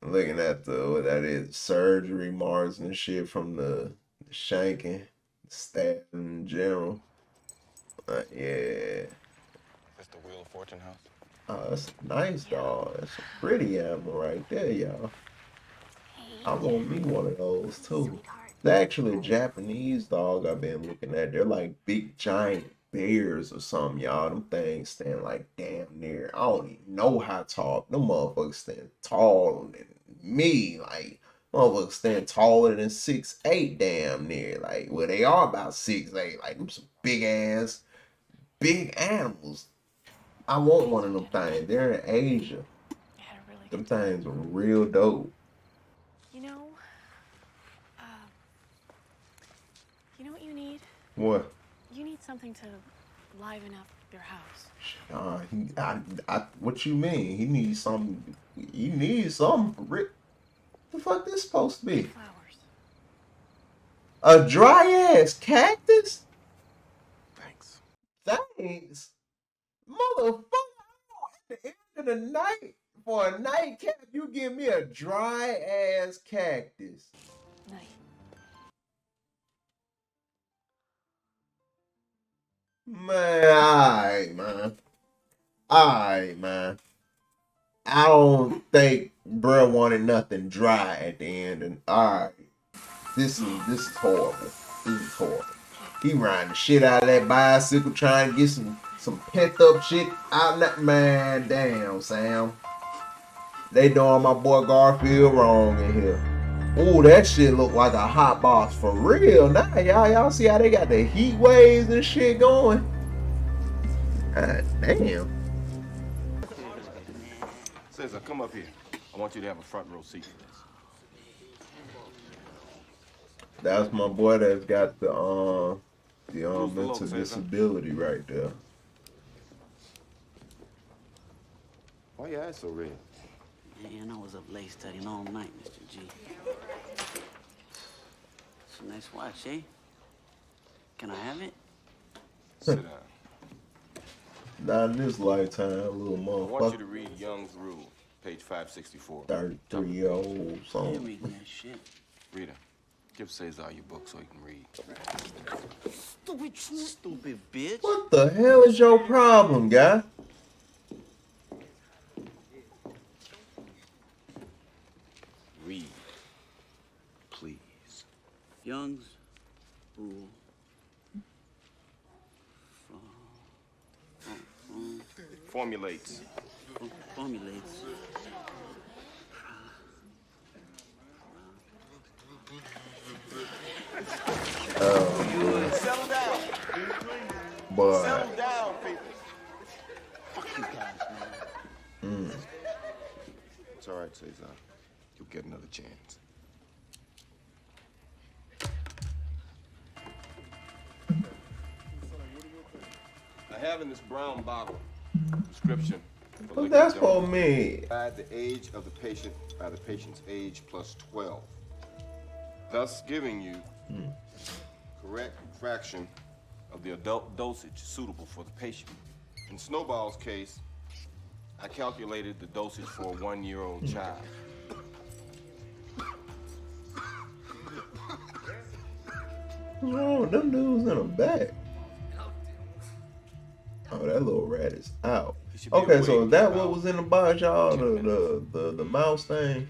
Looking at what that is, surgery marks and shit from the shanking, stabbing in general. Yeah. That's the Wheel of Fortune house. Oh, that's nice, dog. That's a pretty animal right there, y'all. I'm gonna be one of those too. They're actually a Japanese dog I've been looking at. They're like big giant bears or something, y'all. Them things stand like damn near. I don't even know how tall. Them motherfuckers stand taller than me. Like motherfuckers stand taller than 6'8", damn near. Like well, they are about 6'8". Like them some big animals. I want one of them things. They're in Asia. Them things are real dope. You know what you need? What? You need something to liven up your house. What you mean? He needs something. He needs something for Rick. The fuck this supposed to be? Flowers. A dry ass cactus? Thanks. Thanks, motherfucker. At the end of the night, for a nightcap, you give me a dry ass cactus. Night. Man, alright, man. Alright, man. I don't think bruh wanted nothing dry at the end. And alright. This is horrible. This is horrible. He riding the shit out of that bicycle trying to get some pent up shit out of that. Man, damn, Sam. They doing my boy Garfield wrong in here. Ooh, that shit look like a hot box for real. Now, y'all see how they got the heat waves and shit going? God damn. Cesar, come up here. I want you to have a front row seat for this. That's my boy that's got the Who's the mental low, Cesar? disability right there. Why your eyes so red? Man, I was up late studying all night, Mr. G. It's a nice watch, eh? Can I have it? Sit down. Not in this lifetime, little I want you motherfucker. to read Young's Rule, page 564. 33-year-old I son. ain't reading that shit. Rita, give Cesar your book so he can read. Stupid bitch. What the hell is your problem, guy? Read, please. Young's Rule. Formulates. Formulates. Settle down. Boy. Settle down, people. Fuck you guys, man. It's all right, Cesar. You'll get another chance. I have in this brown bottle prescription. for What that's liquid for me? Add the age of the patient by the patient's age plus 12, thus giving you correct fraction of the adult dosage suitable for the patient. In Snowball's case, I calculated the dosage for a 1-year-old child. What's wrong with them dudes in the back? Oh, that little rat is out. should be Okay, so awake is that in what about was in the box, y'all? 10 The mouse thing?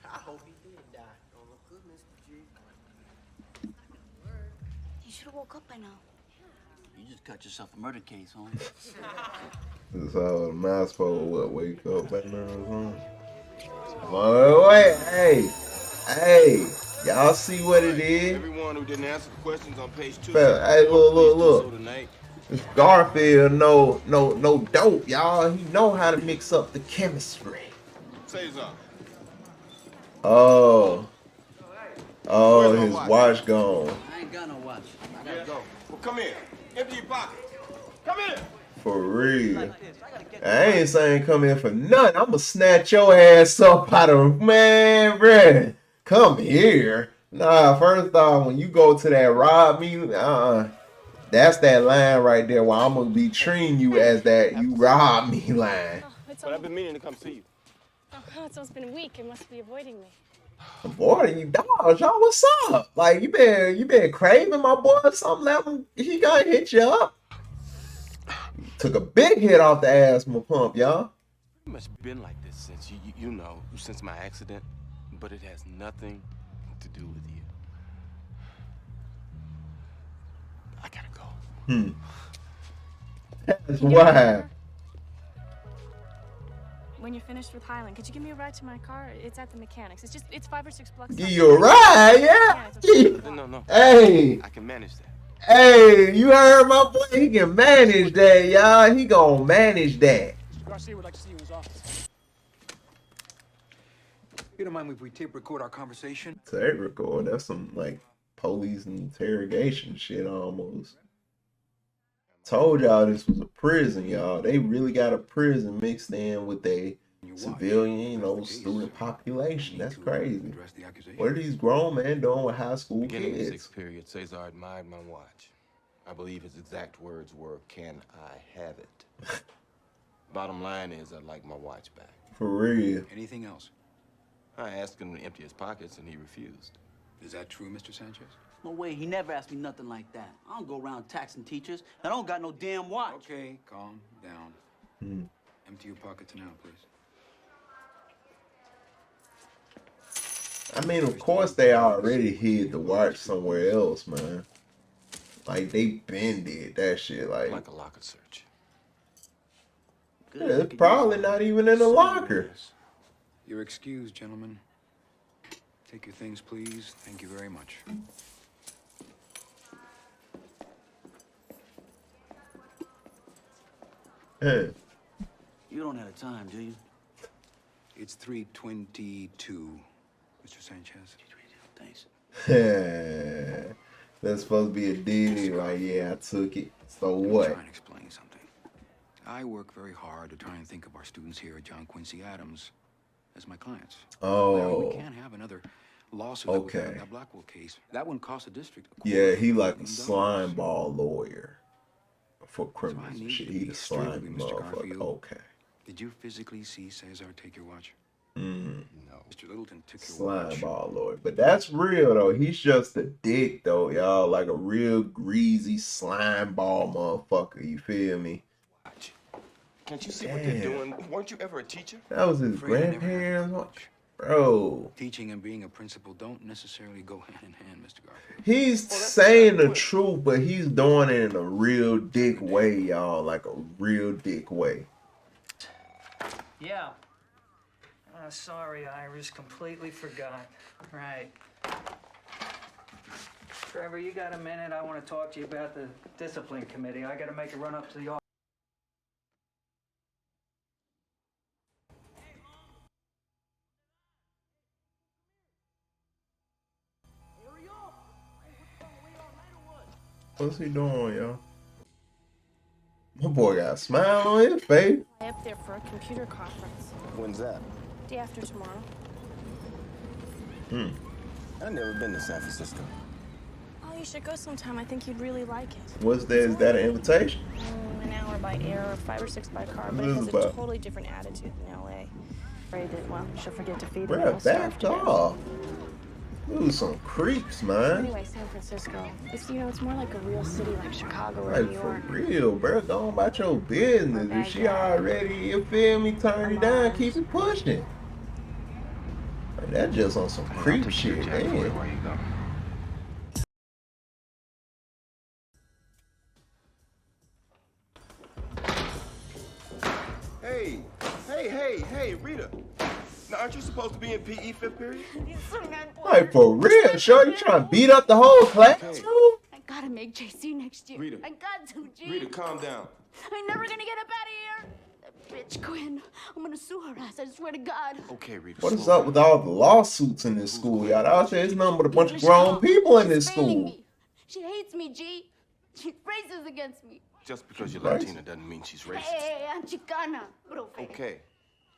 I hope he did die. Don't look good, Mr. G. You should have woke up by now. You just cut yourself a murder case, homie. This is how the mouse supposed to wake up at now or something. Wait, hey, y'all see what it is? Everyone who didn't answer the questions on page 2. Hey, look. So tonight. This Garfield no dope, y'all. He know how to mix up the chemistry. Cesar. Oh, Where's my his watch? watch gone. I ain't got no watch. I gotta Yeah. go. Well, come here. Empty your pocket. Come here. For real. I ain't saying come in for nothing. I'ma snatch your ass up out of man, bruh. Come here. Nah, first off, when you go to that rob me, that's that line right there where I'm gonna be treating you as that you rob me line. But I've been meaning to come see you. Oh, it's almost been a week. It must be avoiding me. Avoiding you, dog. Y'all, what's up? Like you been craving my boy or something? Let him, he gonna hit you up. Took a big hit off the asthma pump, y'all. Pretty much been like this since you know, since my accident, but it has nothing to do with you. I gotta go. That's why. When you're finished with Highland, could you give me a ride to my car? It's at the mechanics. It's 5 or 6 blocks. Give you a ride, yeah. No. Hey. I can manage that. Hey, you heard my boy? He can manage that, y'all. He gonna manage that. Garcia would like to see you in his office. You don't mind if we tape record our conversation? Tape record? That's some like police interrogation shit almost. Told y'all this was a prison, y'all. They really got a prison mixed in with a civilian, student population. That's crazy. What are these grown men doing with high school Beginning of the kids? 6th period, Cesar admired my watch. I believe his exact words were, "Can I have it?" Bottom line is, I'd like my watch back. For real. Anything else? I asked him to empty his pockets, and he refused. Is that true, Mr. Sanchez? No way, he never asked me nothing like that. I don't go around taxing teachers. I don't got no damn watch. Okay, calm down. Empty your pockets now, please. I mean, of course they already hid the watch somewhere else, man. Like they been did that shit. Like a locker search. yeah, it's probably not even in the locker. You're excused, gentlemen. Take your things, please. Thank you very much. Hey. You don't have the time, do you? It's 322, Mr. Sanchez. Thanks. That's supposed to be a deal. Like, yeah, I took it. So Let me what? try and explain something. I work very hard to try and think of our students here at John Quincy Adams as my clients. Larry, we Oh, can't have another lawsuit like okay. that Blackwell case. That wouldn't cost the district Yeah, he $250 like a million. slime ball lawyer for So I criminals and need shit. to He be the straight with slimy you, Mr. motherfucker. Garfield. Okay. Did you physically see Cesar take your watch? Mm. No. Mr. Littleton took your Slime watch. ball lawyer. But that's real though. He's just a dick though, y'all. Like a real greasy slime ball motherfucker. You feel me? Can't you see what they're doing? Weren't you ever a teacher? That was his Afraid I never had grandparents. the courage. Bro. Teaching and being a principal don't necessarily go hand in hand, Mr. Garfield. He's saying the truth, but he's doing it in a real dick way, y'all. Like a real dick way. Yeah. Sorry, Iris. Completely forgot. Right. Trevor, you got a minute? I want to talk to you about the discipline committee. I got to make a run up to the office. What's he doing, y'all? My boy got a smile on his face. Up there for a computer conference. When's that? Day after tomorrow. I've never been to San Francisco. Oh, you should go sometime. I think you'd really like it. What's that? Is that an invitation? An hour by air or 5 or 6 by car, What but it is has it a about? totally different attitude than LA. Afraid that, well, she'll forget to feed me. and Bruh, I'll starve back to death. off. Ooh, some creeps, man. Anyway, San Francisco. It's, you know, it's more like a real city like Chicago or Like New for York. real, bro. Go on about your business. If she already, you feel me, turn you down, keep it pushing. Like, that's just on some creep shit, man. Where you go? Hey, Rita. Now, aren't you supposed to be in PE fifth period? Like for real, sure, you trying to beat up the whole classroom? I gotta make JC next year. Rita. I got to, G. Rita, calm down. I'm never gonna get up out of here. That bitch Quinn. I'm gonna sue her ass. I swear to God. Okay, Rita. What is up with all the lawsuits in this school, y'all? Out there, it's nothing but a bunch of grown people in this She's failing school. me. She hates me, G. She's racist against me. Just because you're Right. Latina doesn't mean she's racist. Hey, I'm Chicana, profe. Okay,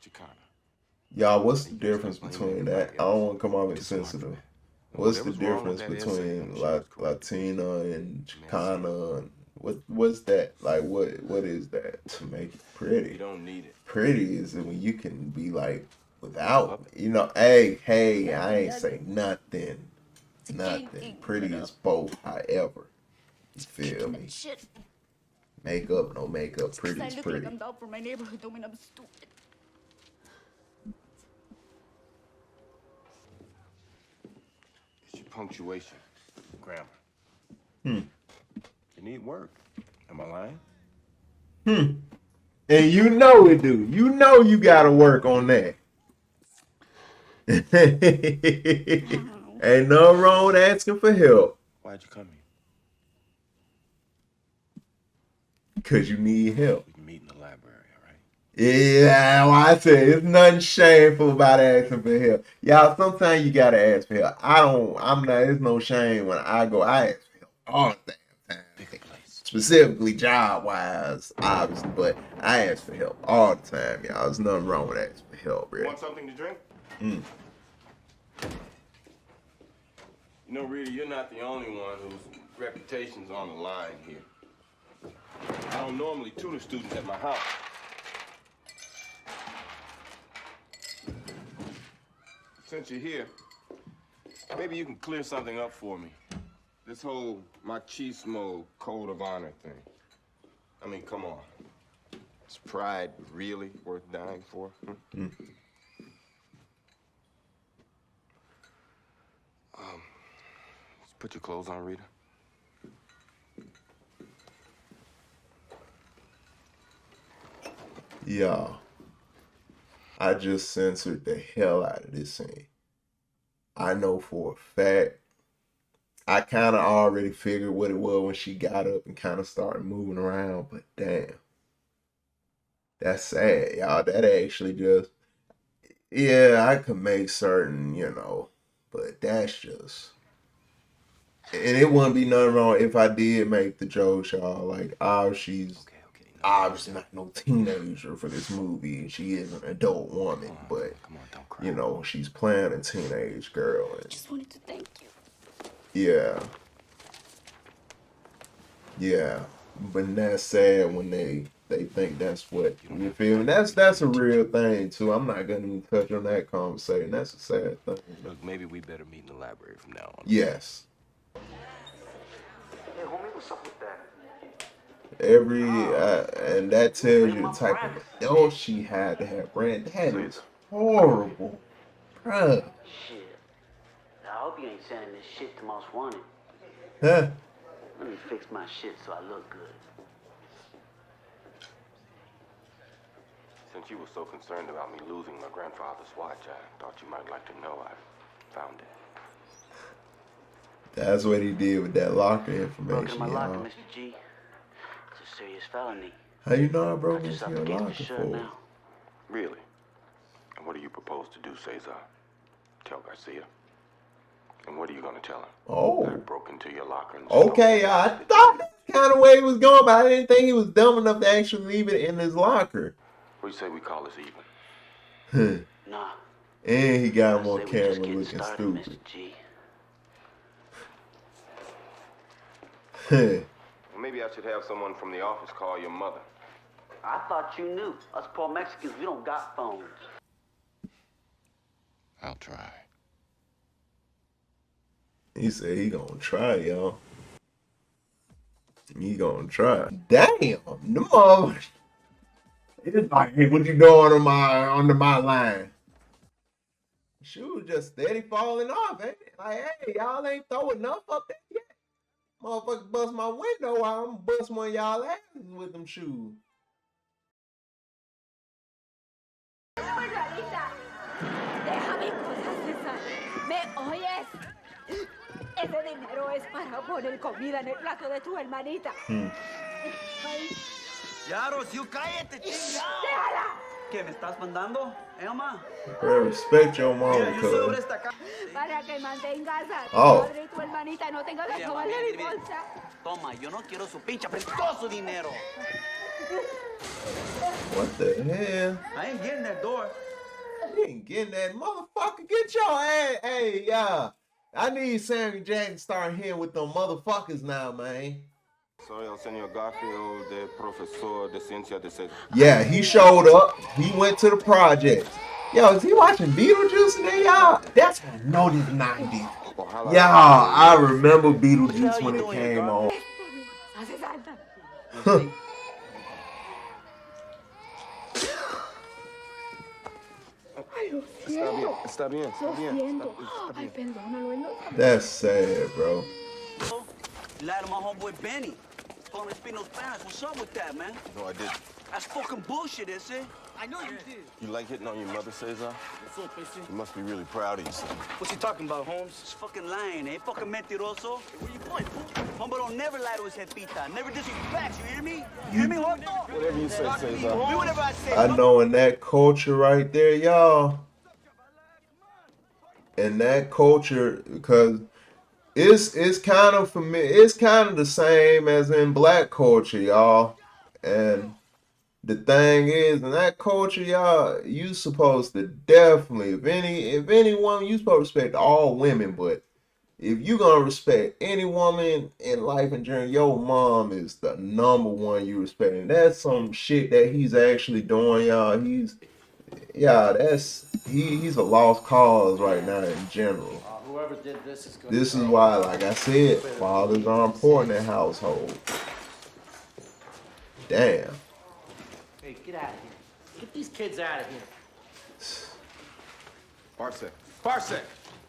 Chicana. Y'all, what's the difference between that? I don't want to come off insensitive. What's the difference between Latina and Chicana? And what's that? Like, what is that to make it pretty? You don't need it. Pretty is when you can be like without, you know. Hey, I ain't say nothing. Pretty is both. However, you feel me? Shit. Makeup, no makeup. Pretty I is look pretty. like I'm out for my neighborhood. Don't mean I'm stupid. It's your punctuation, grammar. Hmm. You need work. Am I lying? And you know it, dude. You know you gotta work on that. Ain't nothing wrong with asking for help. Why'd you come here? Because you need help. We can meet in the library, all right? Yeah, well, I said it's nothing shameful about asking for help. Y'all, sometimes you gotta ask for help. There's no shame when I ask for help all the damn time. Pick a place. Specifically job-wise, obviously, but I ask for help all the time, y'all. There's nothing wrong with asking for help, really. Want something to drink? Mm. You know, Rita, you're not the only one whose reputation's on the line here. I don't normally tutor students at my house. Since you're here, maybe you can clear something up for me. This whole machismo code of honor thing. I mean, come on. Is pride really worth dying for? Mm. Let's put your clothes on, Rita. Y'all, I just censored the hell out of this scene. I know for a fact, I kind of already figured what it was when she got up and kind of started moving around, but damn. That's sad, y'all. That actually just, Yeah, I could make certain, but that's just. And it wouldn't be nothing wrong if I did make the jokes, y'all. Like, oh, she's obviously not no teenager for this movie. She is an adult woman, but she's playing a teenage girl. And, Just wanted to thank you. yeah, yeah. But that's sad when they think that's what you feel. And that's a real thing too. I'm not gonna even touch on that conversation. That's a sad thing. Look, maybe we better meet in the library from now on. Yes. Hey, homie, what's up with that? And that tells you the type of adult she had to have. Brand, that is horrible, bruh. Shit. I hope you ain't sending this shit to Most Wanted. Huh? Let me fix my shit so I look good. Since you were so concerned about me losing my grandfather's watch, I thought you might like to know I found it. That's what he did with that locker information, Broke in my locker, y'all. Mr. G. It's a serious felony. How you know I broke I just into up your against the locker shirt for? now. Really? And what do you propose to do, Cesar? Tell Garcia? And what are you gonna tell him? Oh. That I broke into your locker and Okay, I thought that's kind of where he was going, but I didn't think he was dumb enough to actually leave it in his locker. What do you say we call this even? Nah. And he got him on Say we just camera getting looking started, stupid. Mr. G. Well, maybe I should have someone from the office call your mother. I thought you knew. Us poor Mexicans, we don't got phones. I'll try. He said he gonna try, y'all. He gonna try. Damn, the mother. It's like, hey, what you doing under my line? She was just steady falling off, ain't it? Like, hey, y'all ain't throw enough up there yet. Motherfucker bust my window out, I'm bust one of y'all asses with them shoes. Margarita, déjame cosas, César. ¿Me oyes? Ese dinero es para poner comida en el plato de tu hermanita. Ay, Ya, Rocío, cállate, chingado. ¡déjala! ¿Qué, me estás mandando, Emma? Bro, respect your mom, Mira, yo soy sobre cuz. esta casa. Para que mantengas a tu Oh. padre y tu hermanita no tengan que robarle mi bolsa. Toma, yo no quiero su pinche apestoso dinero. What the hell? I ain't getting that door. You ain't getting that motherfucker. Get your ass. Hey, y'all. I need Samuel Jackson to start hitting with them motherfuckers now, man. Soy el señor Garfield, de profesor de ciencia de Cesar. Yeah, he showed up. He went to the project. Yo, is he watching Beetlejuice in there, y'all? That's how I know this 90s. Y'all, I remember Beetlejuice when it came on. Hace falta. Ay, lo siento. Está bien, Lo siento. Ay, perdónalo, él no sabe. That's sad, bro. You lied to my homeboy Benny. Calling Espino's parents. What's up with that, man? No, I didn't. That's fucking bullshit, is it? I know you did. You like hitting on your mother, Cesar? What's up, Pissy? You must be really proud of yourself. What's he talking about, Holmes? It's fucking lying, eh? Fucking mentiroso. Where you going, fool? Hombre don't never lie to his jefita. Never disrespect, you hear me? You hear me, Horto? Whatever you say, Cesar. Do whatever I say. I know in that culture right there, y'all. In that culture, because it's kind of for me, it's kind of the same as in black culture, y'all. And the thing is, in that culture, y'all, you supposed to definitely, if any woman, you supposed to respect all women, but if you gonna respect any woman in life and journey, your mom is the number one you respect. And that's some shit that he's actually doing, y'all. He's a lost cause right now in general. Whoever did this is going This is why, like I said, fathers are important in household. Damn. Hey, get out of here. Get these kids out of here. Parsec,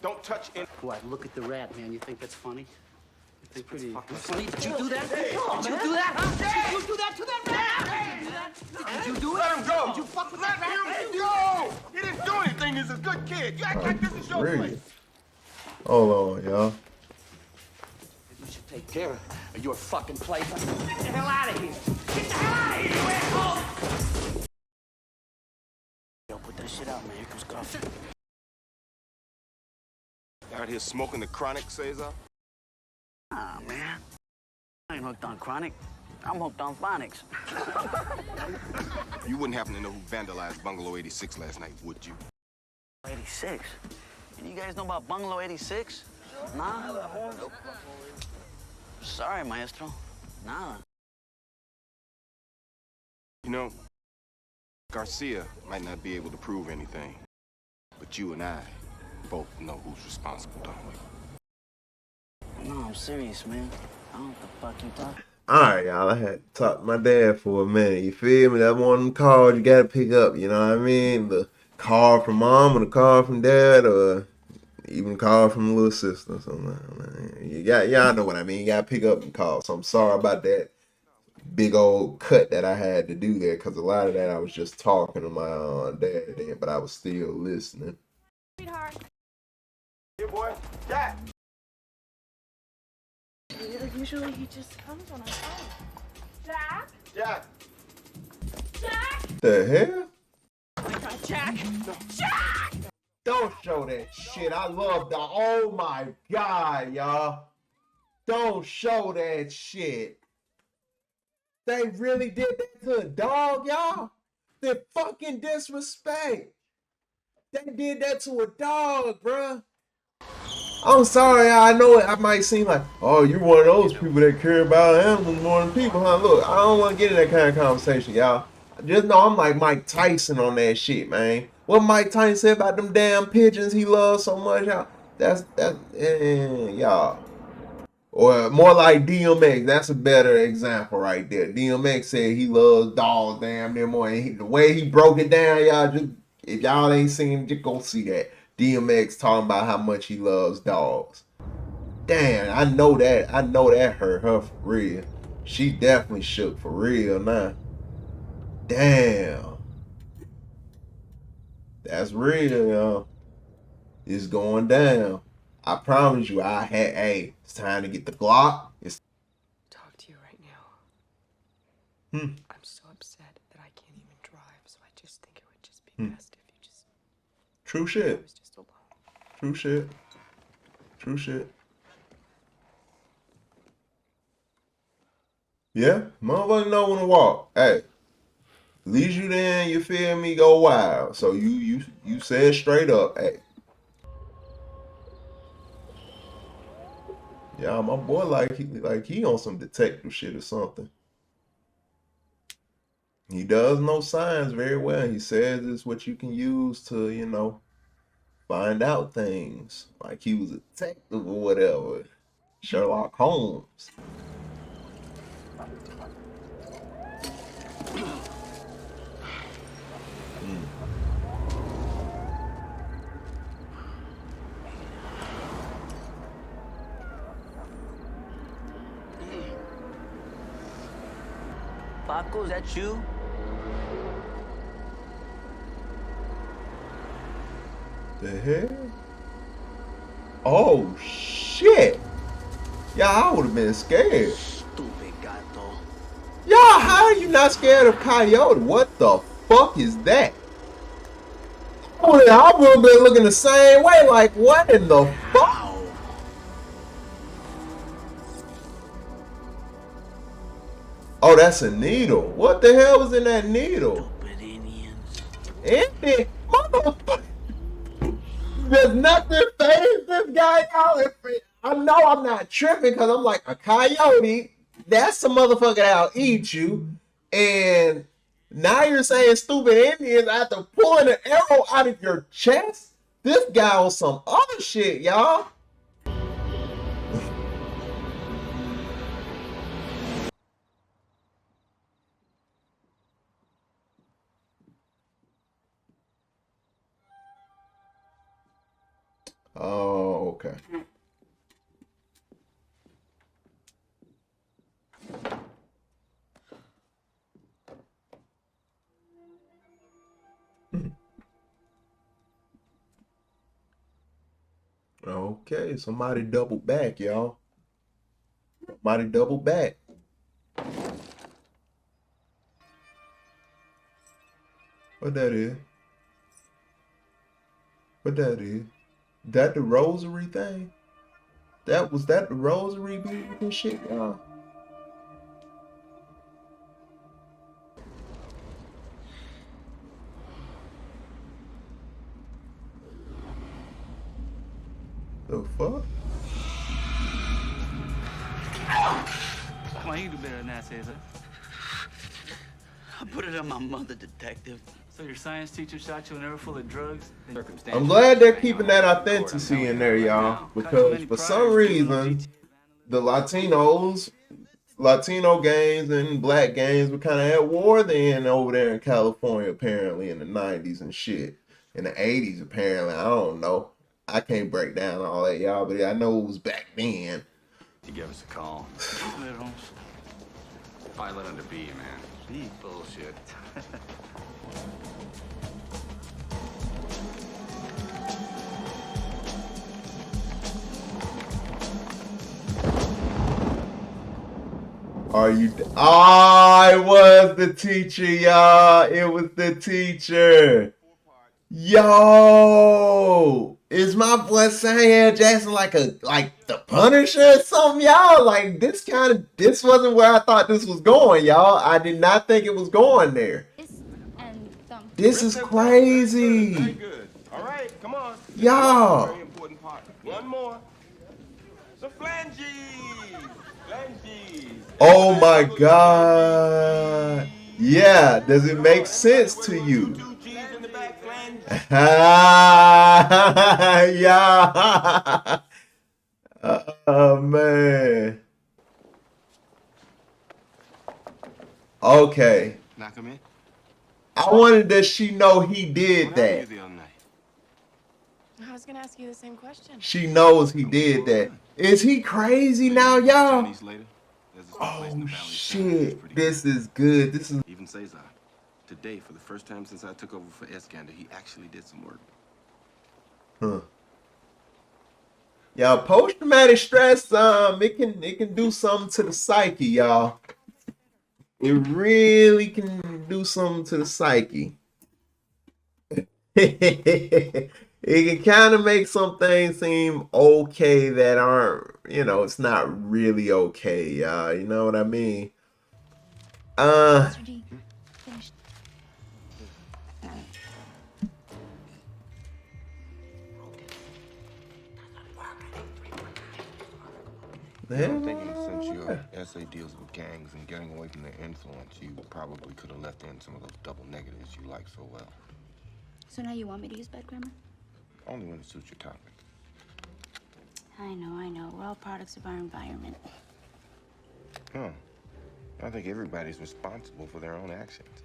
don't touch any. What, look at the rat, man. You think that's funny? You think pretty funny? Did you do that? Did you do that? Did you do that to that rat? Did you do it? Let him go. Did you fuck with that rat? Let him go. He didn't do anything. He's a good kid. You act like this is your Really? place. Hold on, y'all. You should take care of your fucking place. Get the hell out of here. Get the hell out of here, you asshole! Yo, put that shit out, man. Here comes Carl. Out here smoking the chronic, Cesar? Ah, man. I ain't hooked on chronic. I'm hooked on phonics. You wouldn't happen to know who vandalized Bungalow 86 last night, would you? 86? And you guys know about Bungalow 86? Nah? Nope. Sorry, maestro. Nah. You know, Garcia might not be able to prove anything, but you and I both know who's responsible, don't we? No, I'm serious, man. I don't know what the fuck you talking. Alright, y'all. I had to talk to my dad for a minute. You feel me? That one of them calls you gotta pick up, you know what I mean? The call from mom or the call from dad or even call from the little sister or something. Y'all know what I mean. You gotta pick up and call. So I'm sorry about that big old cut that I had to do there because a lot of that I was just talking to my dad then, but I was still listening. Sweetheart. Here, boy. Jack! Usually he just comes when I'm home. Jack? Jack! Jack? The hell? Oh my God, Jack! Jack! Don't show that shit. I love the. Oh my God, y'all. Don't show that shit. They really did that to a dog, y'all. The fucking disrespect. They did that to a dog, bruh. I'm sorry, I know it. I might seem like, oh, you're one of those people that care about animals more than people, huh? Look, I don't want to get in that kind of conversation, y'all. Just know I'm like Mike Tyson on that shit, man. What Mike Tyson said about them damn pigeons he loves so much, y'all. Y'all. Or more like DMX. That's a better example right there. DMX said he loves dogs damn near more. And the way he broke it down, y'all, just if y'all ain't seen it, just go see that. DMX talking about how much he loves dogs. Damn, I know that. I know that hurt her for real. She definitely shook for real now. Damn. That's real, y'all. It's going down. I promise you, hey, it's time to get the Glock. It's Talk to you right now. Hmm. I'm so upset that I can't even drive, so I just think it would just be best if you just. True I shit. was just alone. True shit. True shit. Yeah, motherfucker know when to walk. Hey, leads you then, you feel me, go wild. So you said straight up, hey. Yeah, my boy like he on some detective shit or something. He does know signs very well. He says it's what you can use to, find out things. Like he was a detective or whatever. Sherlock Holmes. Paco, is that you? The hell? Oh shit! Yeah, I would have been scared. Stupid gato. Y'all, how are you not scared of Coyote? What the fuck is that? I would have been looking the same way. Like, what in the fuck? Oh, that's a needle. What the hell was in that needle? Stupid Indians. Indian, motherfucker. There's nothing phase this guy out. I know I'm not tripping because I'm like a coyote. That's a motherfucker that'll eat you. And now you're saying stupid Indians after pulling an arrow out of your chest? This guy on some other shit, y'all. Oh, okay. Okay, somebody double back, y'all. Somebody double back. What that is? What that is? That the rosary thing? Was that the rosary bead and shit, y'all? The fuck? Come on, you can do better than that, Cesar. I put it on my mother, detective. So your science teacher shot you when they were full of drugs? I'm glad they're keeping that authenticity in there, y'all. Because for some reason, the Latino gangs and black gangs were kind of at war then over there in California, apparently in the 90s and shit. In the 80s, apparently. I don't know. I can't break down all that, y'all, but I know it was back then. You give us a call. Pilot under B, man. B bullshit. Are you? I was the teacher, y'all. It was the teacher. Yo, is my boy Samuel Jackson like the Punisher or something, y'all? Like this wasn't where I thought this was going, y'all. I did not think it was going there. This is crazy. Very good. All right, come on. Y'all. Very important part. One more. The flanges. Flanges. Oh my God. Yeah, does it make sense to you? Yeah. Oh man. Okay. Knock him in. I wondered, does she know he did that? I was gonna ask you the same question. She knows he did that. Is he crazy now, y'all? Oh shit. This is good. This is Even Cesar. Today, for the first time since I took over for Eskander, he actually did some work. Huh. Y'all, post-traumatic stress, it can do something to the psyche, y'all. It really can do something to the psyche. It can kind of make some things seem okay that aren't, it's not really okay, y'all. You know what I mean? I'm thinking since your essay deals with gangs and getting away from their influence, you probably could have left in some of those double negatives you like so well. So now you want me to use bad grammar? Only when it suits your topic. I know. We're all products of our environment. Huh. I think everybody's responsible for their own actions.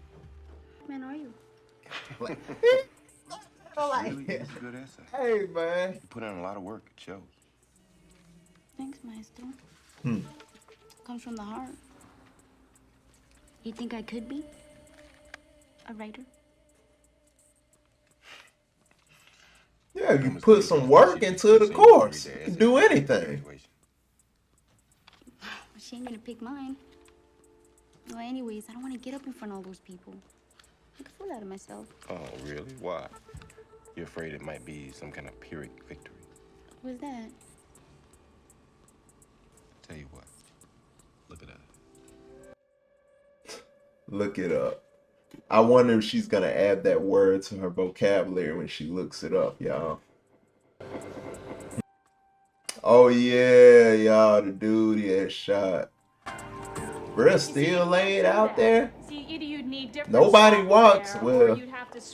What man are you? Really, it's a good essay. Hey, man. You put in a lot of work. It shows. Thanks, maestro. Hmm. Comes from the heart. You think I could be a writer? Yeah, you put some work into the course. You can do anything. She ain't gonna pick mine. Well, anyways, I don't want to get up in front of all those people. Make a fool out of myself. Oh, really? Why? You're afraid it might be some kind of Pyrrhic victory? What's that? Tell you what. Look it up. Look it up. I wonder if she's gonna add that word to her vocabulary when she looks it up, y'all. Oh yeah, y'all, the dude he had shot. Bruh still laid out there. Nobody walks. Well,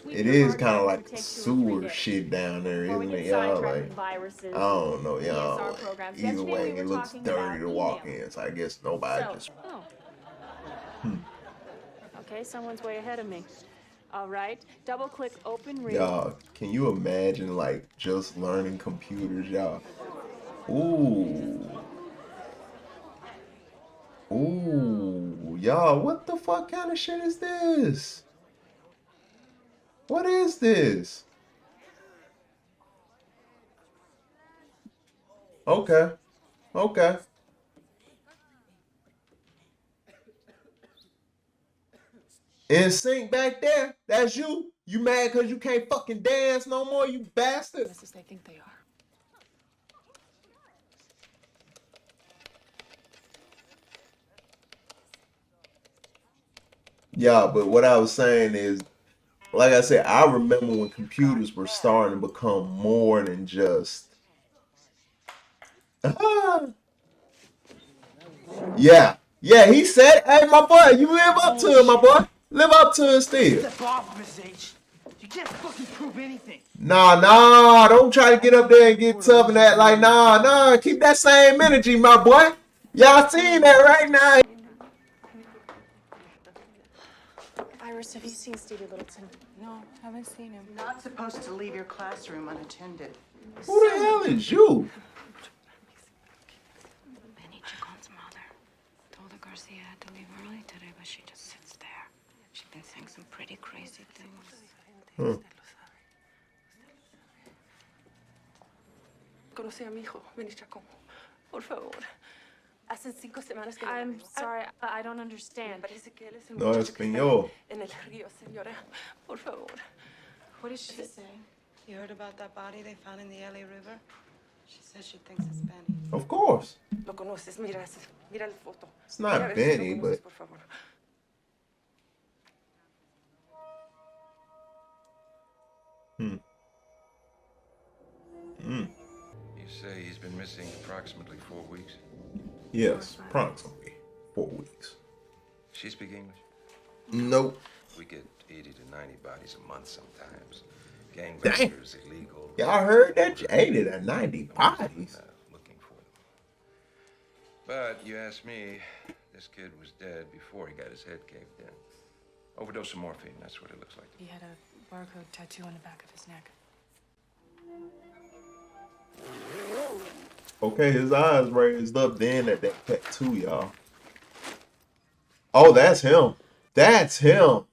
it is kind of like sewer shit down there, isn't it, y'all? Like, I don't know, y'all. Like, either way, it looks dirty to walk in, so I guess nobody just. Okay, someone's way ahead of me. All right, double click open read. Y'all, can you imagine like just learning computers, y'all? Ooh. Ooh, y'all, what the fuck kind of shit is this? What is this? Okay. Okay. In sync back there, that's you. You mad because you can't fucking dance no more, you bastard? Just as they think they are. Yeah, but what I was saying is, like I said, I remember when computers were starting to become more than just. Yeah. Yeah, he said, hey, my boy, you live up to it, my boy. Live up to it still. Step off, Miss H. You can't fucking prove anything. Nah, don't try to get up there and get tough and that. Like, nah, keep that same energy, my boy. Y'all seeing that right now. Iris, have you seen Stevie Littleton? No, haven't seen him. Not supposed to leave your classroom unattended. Who the hell is you? Benny Chacon's mother told her Garcia had to leave early today, but she just sits there. She's been saying some pretty crazy things. Conocí a mi hijo, Benny Chacón. Por favor. Hace 5 semanas que... I'm sorry, I don't understand. Parece que él es el No muchacho que está español. en el río, señora. Por favor. What does she say? You heard about that body they found in the LA River? She says she thinks it's Benny. Of course. Lo conoces, mira la foto. It's not Mira a ver si lo Benny, conoces, but. por favor. You say he's been missing approximately 4 weeks? Yes, approximately 4 weeks. She speak English? Nope. We get 80 to 90 bodies a month sometimes. Gangbangers, illegal. Y'all heard that? 80 to 90 bodies. Looking for them. But you ask me, this kid was dead before he got his head caved in. Overdose of morphine, that's what it looks like. He had a barcode tattoo on the back of his neck. Okay, his eyes raised up then at that tattoo, y'all. Oh, that's him. That's him.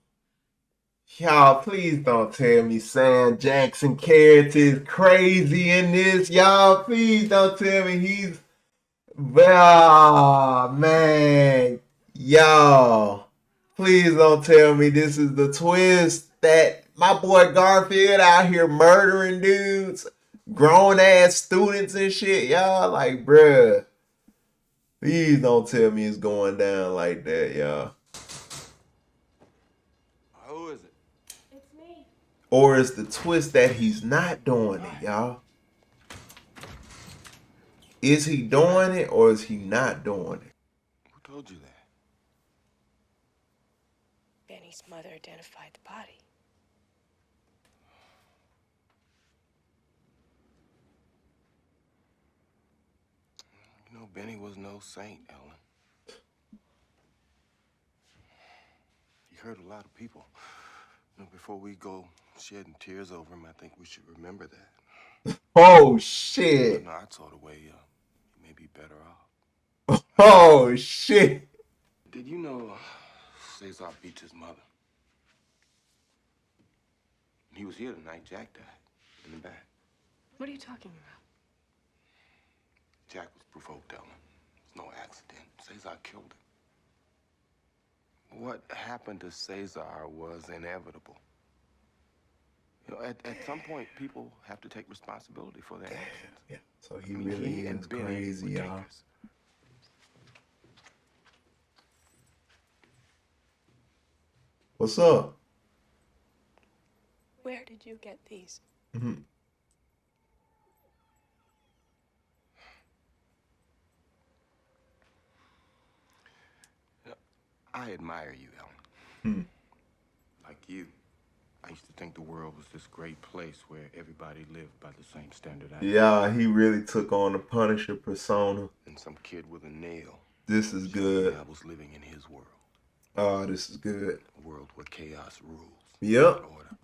Y'all, please don't tell me Sam Jackson character is crazy in this. Y'all, please don't tell me he's... Ah, man. Y'all, please don't tell me this is the twist that my boy Garfield out here murdering dudes, grown ass students and shit. Y'all, like, bruh. Please don't tell me it's going down like that, y'all. Who is it? It's me. Or is the twist that he's not doing it, y'all? Is he doing it or is he not doing it? Who told you that? Benny's mother identified the body. You know, Benny was no saint, Ellen. He hurt a lot of people. You know, before we go shedding tears over him, I think we should remember that. Oh, shit. No, I saw the way you may be better off. Oh, shit. Did you know Cesar beat his mother? He was here tonight. Jack died in the back. What are you talking about? Jack was provoked, Ellen. It's no accident. Cesar killed him. What happened to Cesar was inevitable. You know, at some point, people have to take responsibility for their actions. Yeah, so he really is crazy, y'all. What's up? Where did you get these? Mm-hmm. I admire you, Ellen. Hmm. Like you, I used to think the world was this great place where everybody lived by the same standard. Yeah, he really took on the Punisher persona. And some kid with a nail. This is good. I was living in his world. Oh, this is good. A world where chaos rules. Yep. Order.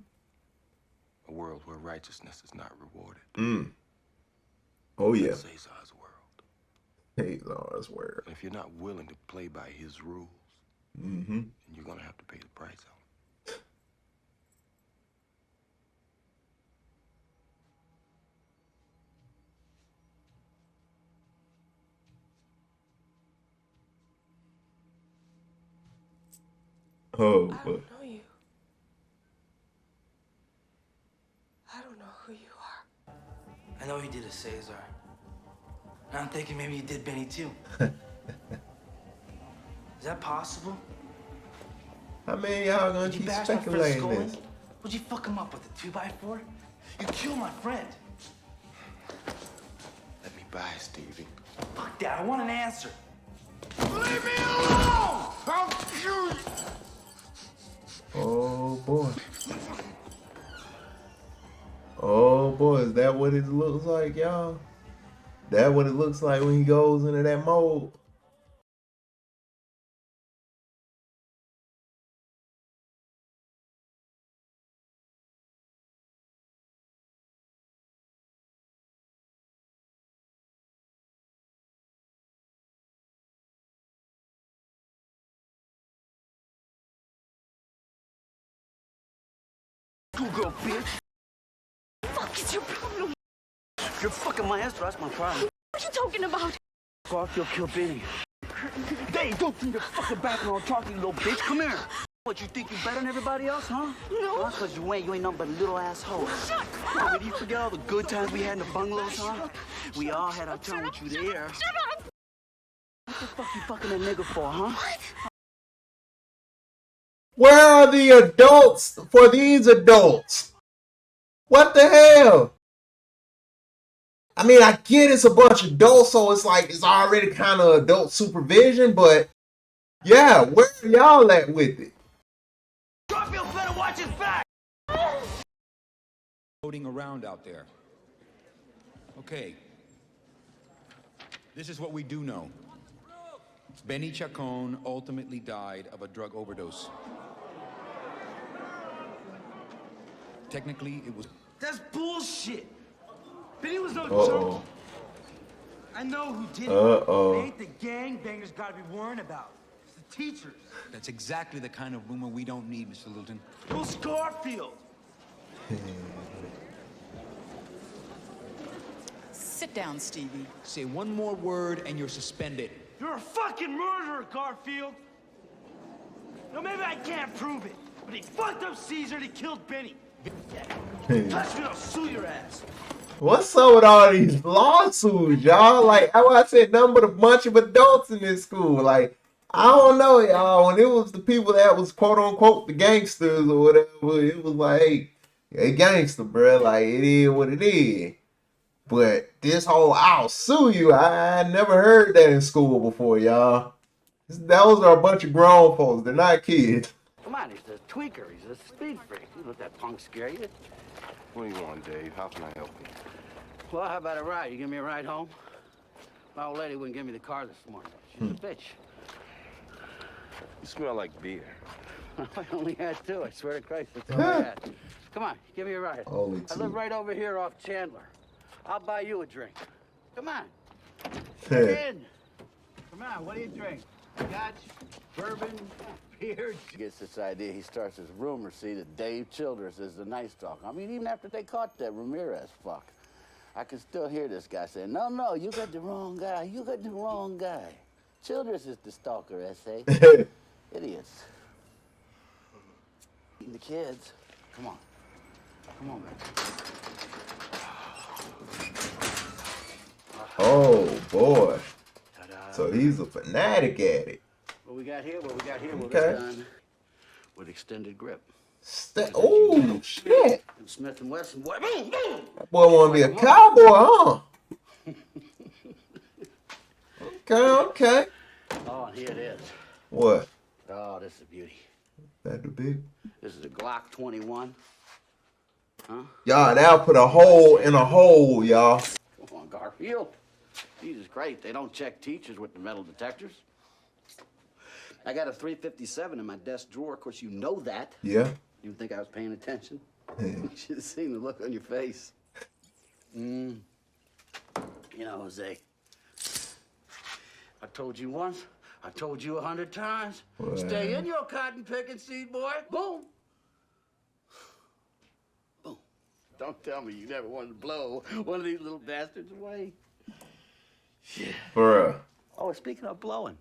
A world where righteousness is not rewarded. Mm. Oh, yeah. Cesar's world. Cesar's world. And if you're not willing to play by his rules, mm-hmm, then you're going to have to pay the price on it. Oh, I don't know you. I know he did a Caesar. And I'm thinking maybe he did Benny too. Is that possible? How many y'all gonna Would you keep bash my friend's speculating skull in? this? Would you fuck him up with a 2x4? You killed my friend. Let me by, Stevie. Fuck that, I want an answer. Leave me alone! I'll shoot! Oh boy. Oh boy, is that what it looks like, y'all? That what it looks like when he goes into that mode? Schoolgirl, bitch. Fuck is your problem? You're fucking maestro, that's my problem. What are you talking about? Garfield killed Benny. Hey, don't turn your fucking back and I'll talk to you, little bitch. Come here. What, you think you better than everybody else, huh? No. Well, that's because you ain't nothing but a little asshole. Shut Oh, did you forget all the good times we had in the bungalows, huh? We all had our turn with you there. Shut up! What the fuck you fucking that nigga for, huh? Where are the adults for these adults? What the hell? I mean, I get it's a bunch of adults, so it's like it's already kind of adult supervision, but yeah, where are y'all at with it? Garfield better watch his back! Floating around out there. Okay. This is what we do know. Benny Chacon ultimately died of a drug overdose. Technically, it was... That's bullshit! Benny was no Uh-oh. junkie. I know who did it. Uh-oh. It ain't the gangbangers gotta be worrying about. It's the teachers. That's exactly the kind of rumor we don't need, Mr. Littleton. It was Garfield. Sit down, Stevie. Say one more word and you're suspended. You're a fucking murderer, Garfield. No, maybe I can't prove it, but he fucked up Caesar and he killed Benny. Touch me, I'll sue your ass. What's up with all these lawsuits, y'all? Like, how I said, nothing but a bunch of adults in this school. Like, I don't know, y'all. When it was the people that was quote unquote the gangsters or whatever, it was like, hey gangster, bro. Like, it is what it is. But this whole I'll sue you, I never heard that in school before, y'all. Those are a bunch of grown folks. They're not kids. Come on, he's a tweaker. He's a speed freak. You let that punk scare you. What do you want, Dave? How can I help you? Well, how about a ride? You give me a ride home? My old lady wouldn't give me the car this morning. She's a bitch. You smell like beer. I only had two. I swear to Christ, that's all I had. Come on, give me a ride. Only I two. live right over here off Chandler. I'll buy you a drink. Come on. Yeah. Get in. Come on, what do you drink? Scotch, bourbon, beer? He gets this idea. He starts this rumor, see, that Dave Childress is the nice talk. I mean, even after they caught that Ramirez fuck, I can still hear this guy saying, no, you got the wrong guy. You got the wrong guy. Childress is the stalker, S.A. Idiots. The kids. Come on. Come on, man. Oh boy. So he's a fanatic at it. What we got here? Well, Okay. this gun with extended grip. Oh shit. And Smith & Wesson. Boy, boom, boom. That boy want to be a cowboy, huh? Okay. Oh, and here it is. What? Oh, this is a beauty. That the big? This is a Glock 21. Huh? Y'all, that'll put a hole in a hole, y'all. Come on, Garfield. Jesus Christ, they don't check teachers with the metal detectors. I got a 357 in my desk drawer. Of course, you know that. Yeah. You think I was paying attention? You should have seen the look on your face. You know, Jose, I told you once, I told you 100 times. What? Stay in your cotton picking seed, boy. Boom. Boom. Don't tell me you never wanted to blow one of these little bastards away. Yeah. Bruh. Oh, speaking of blowing,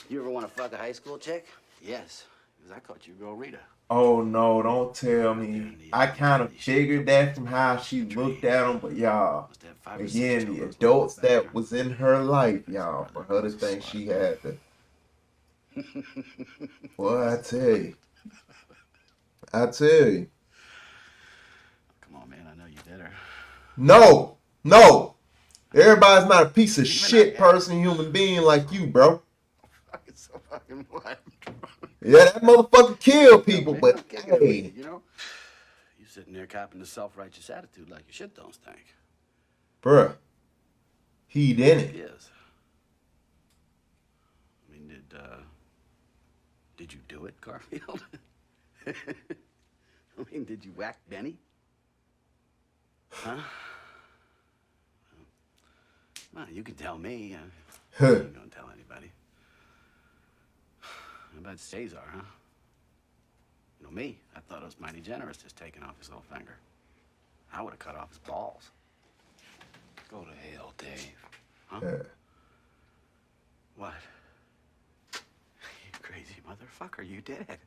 you ever want to fuck a high school chick? Yes. Because I caught you girl Rita. Oh no, don't tell me. I kind of figured that from how she looked at him, but y'all, again, the adults that was in her life, y'all, for her to think she had to. Boy, I tell you. I tell you. Come on, man. I know you did her. No, no. Everybody's not a piece of shit person, human being like you, bro. Fucking so fucking what? Yeah, that motherfucker killed people, Man, but I'm kicking hey. it, you know? You sitting there copping the self-righteous attitude like your shit don't stink. Bruh, he didn't. Yes. I mean, did you do it, Garfield? I mean, did you whack Benny? Huh? Well, you can tell me. I ain't gonna tell anybody. How about Cesar, huh? You know me, I thought it was mighty generous just taking off his little finger. I would have cut off his balls. Go to hell, Dave. Huh? What? You crazy motherfucker, you did it.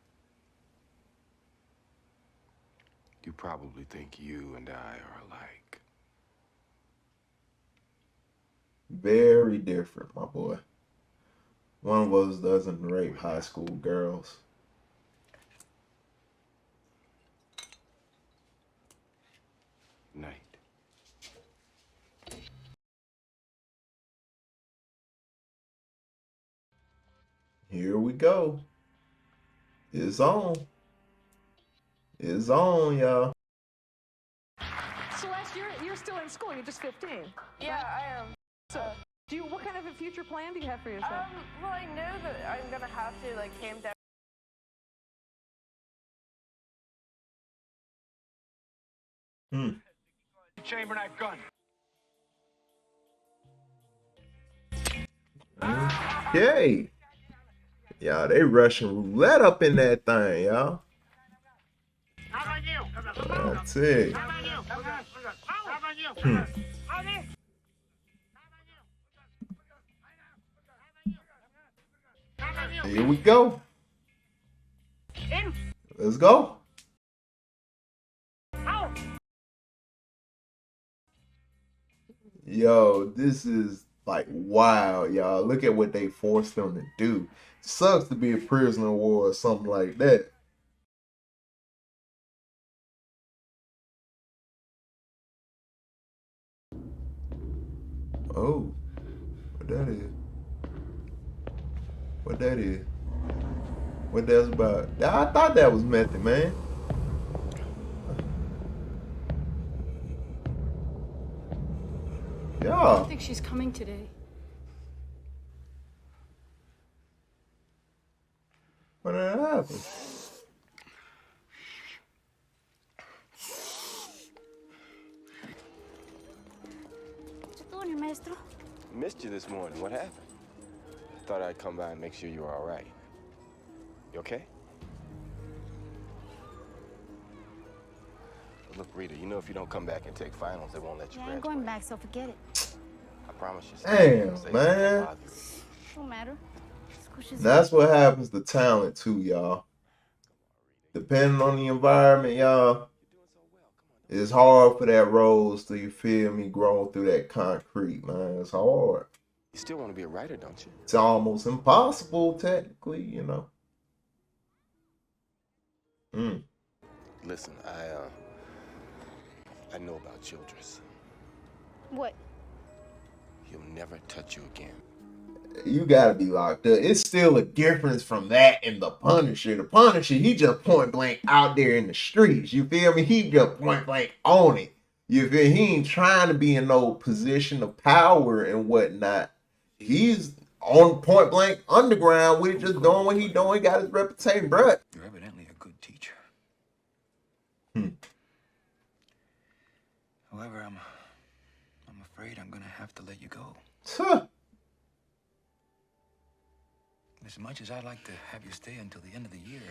You probably think you and I are alike. Very different, my boy. One of us doesn't rape high school girls. Night. Here we go. It's on. It's on, y'all. Celeste, you're still in school. You're just 15. Yeah, I am. So, what kind of a future plan do you have for yourself? Well, I know that I'm gonna have to like camp down. Chamber that gun. Okay. Y'all, they Russian roulette up in that thing, y'all. How about you? That's it. How about you? How about you? Here we go. Let's go. Yo, this is like wow, y'all. Look at what they forced them to do. Sucks to be a prisoner of war or something like that. Oh, what that is? What that is? What that's about? I thought that was Method Man. I Yeah. don't think she's coming today. What did happen? What you doing here, maestro? Missed you this morning. What happened? Thought I'd come by and make sure you were all right. You okay? Look, Rita, you know if you don't come back and take finals, they won't let you Yeah, I'm graduate. going back, so forget it. I promise you. Damn, man. Don't matter. That's what happens to talent too, y'all. Depending on the environment, y'all, it's hard for that rose to, you feel me, grow through that concrete, man. It's hard. You still want to be a writer, don't you? It's almost impossible, technically, you know. Listen, I know about Childress. What? He'll never touch you again. You gotta be locked up. It's still a difference from that and the Punisher. The Punisher, he just point blank out there in the streets. You feel me? He just point blank on it. You feel? He ain't trying to be in no position of power and whatnot. He's on point blank underground with it, just doing what he doing. He got his reputation, bruh. You're evidently a good teacher. However, I'm afraid I'm gonna have to let you go. Huh. As much as I'd like to have you stay until the end of the year,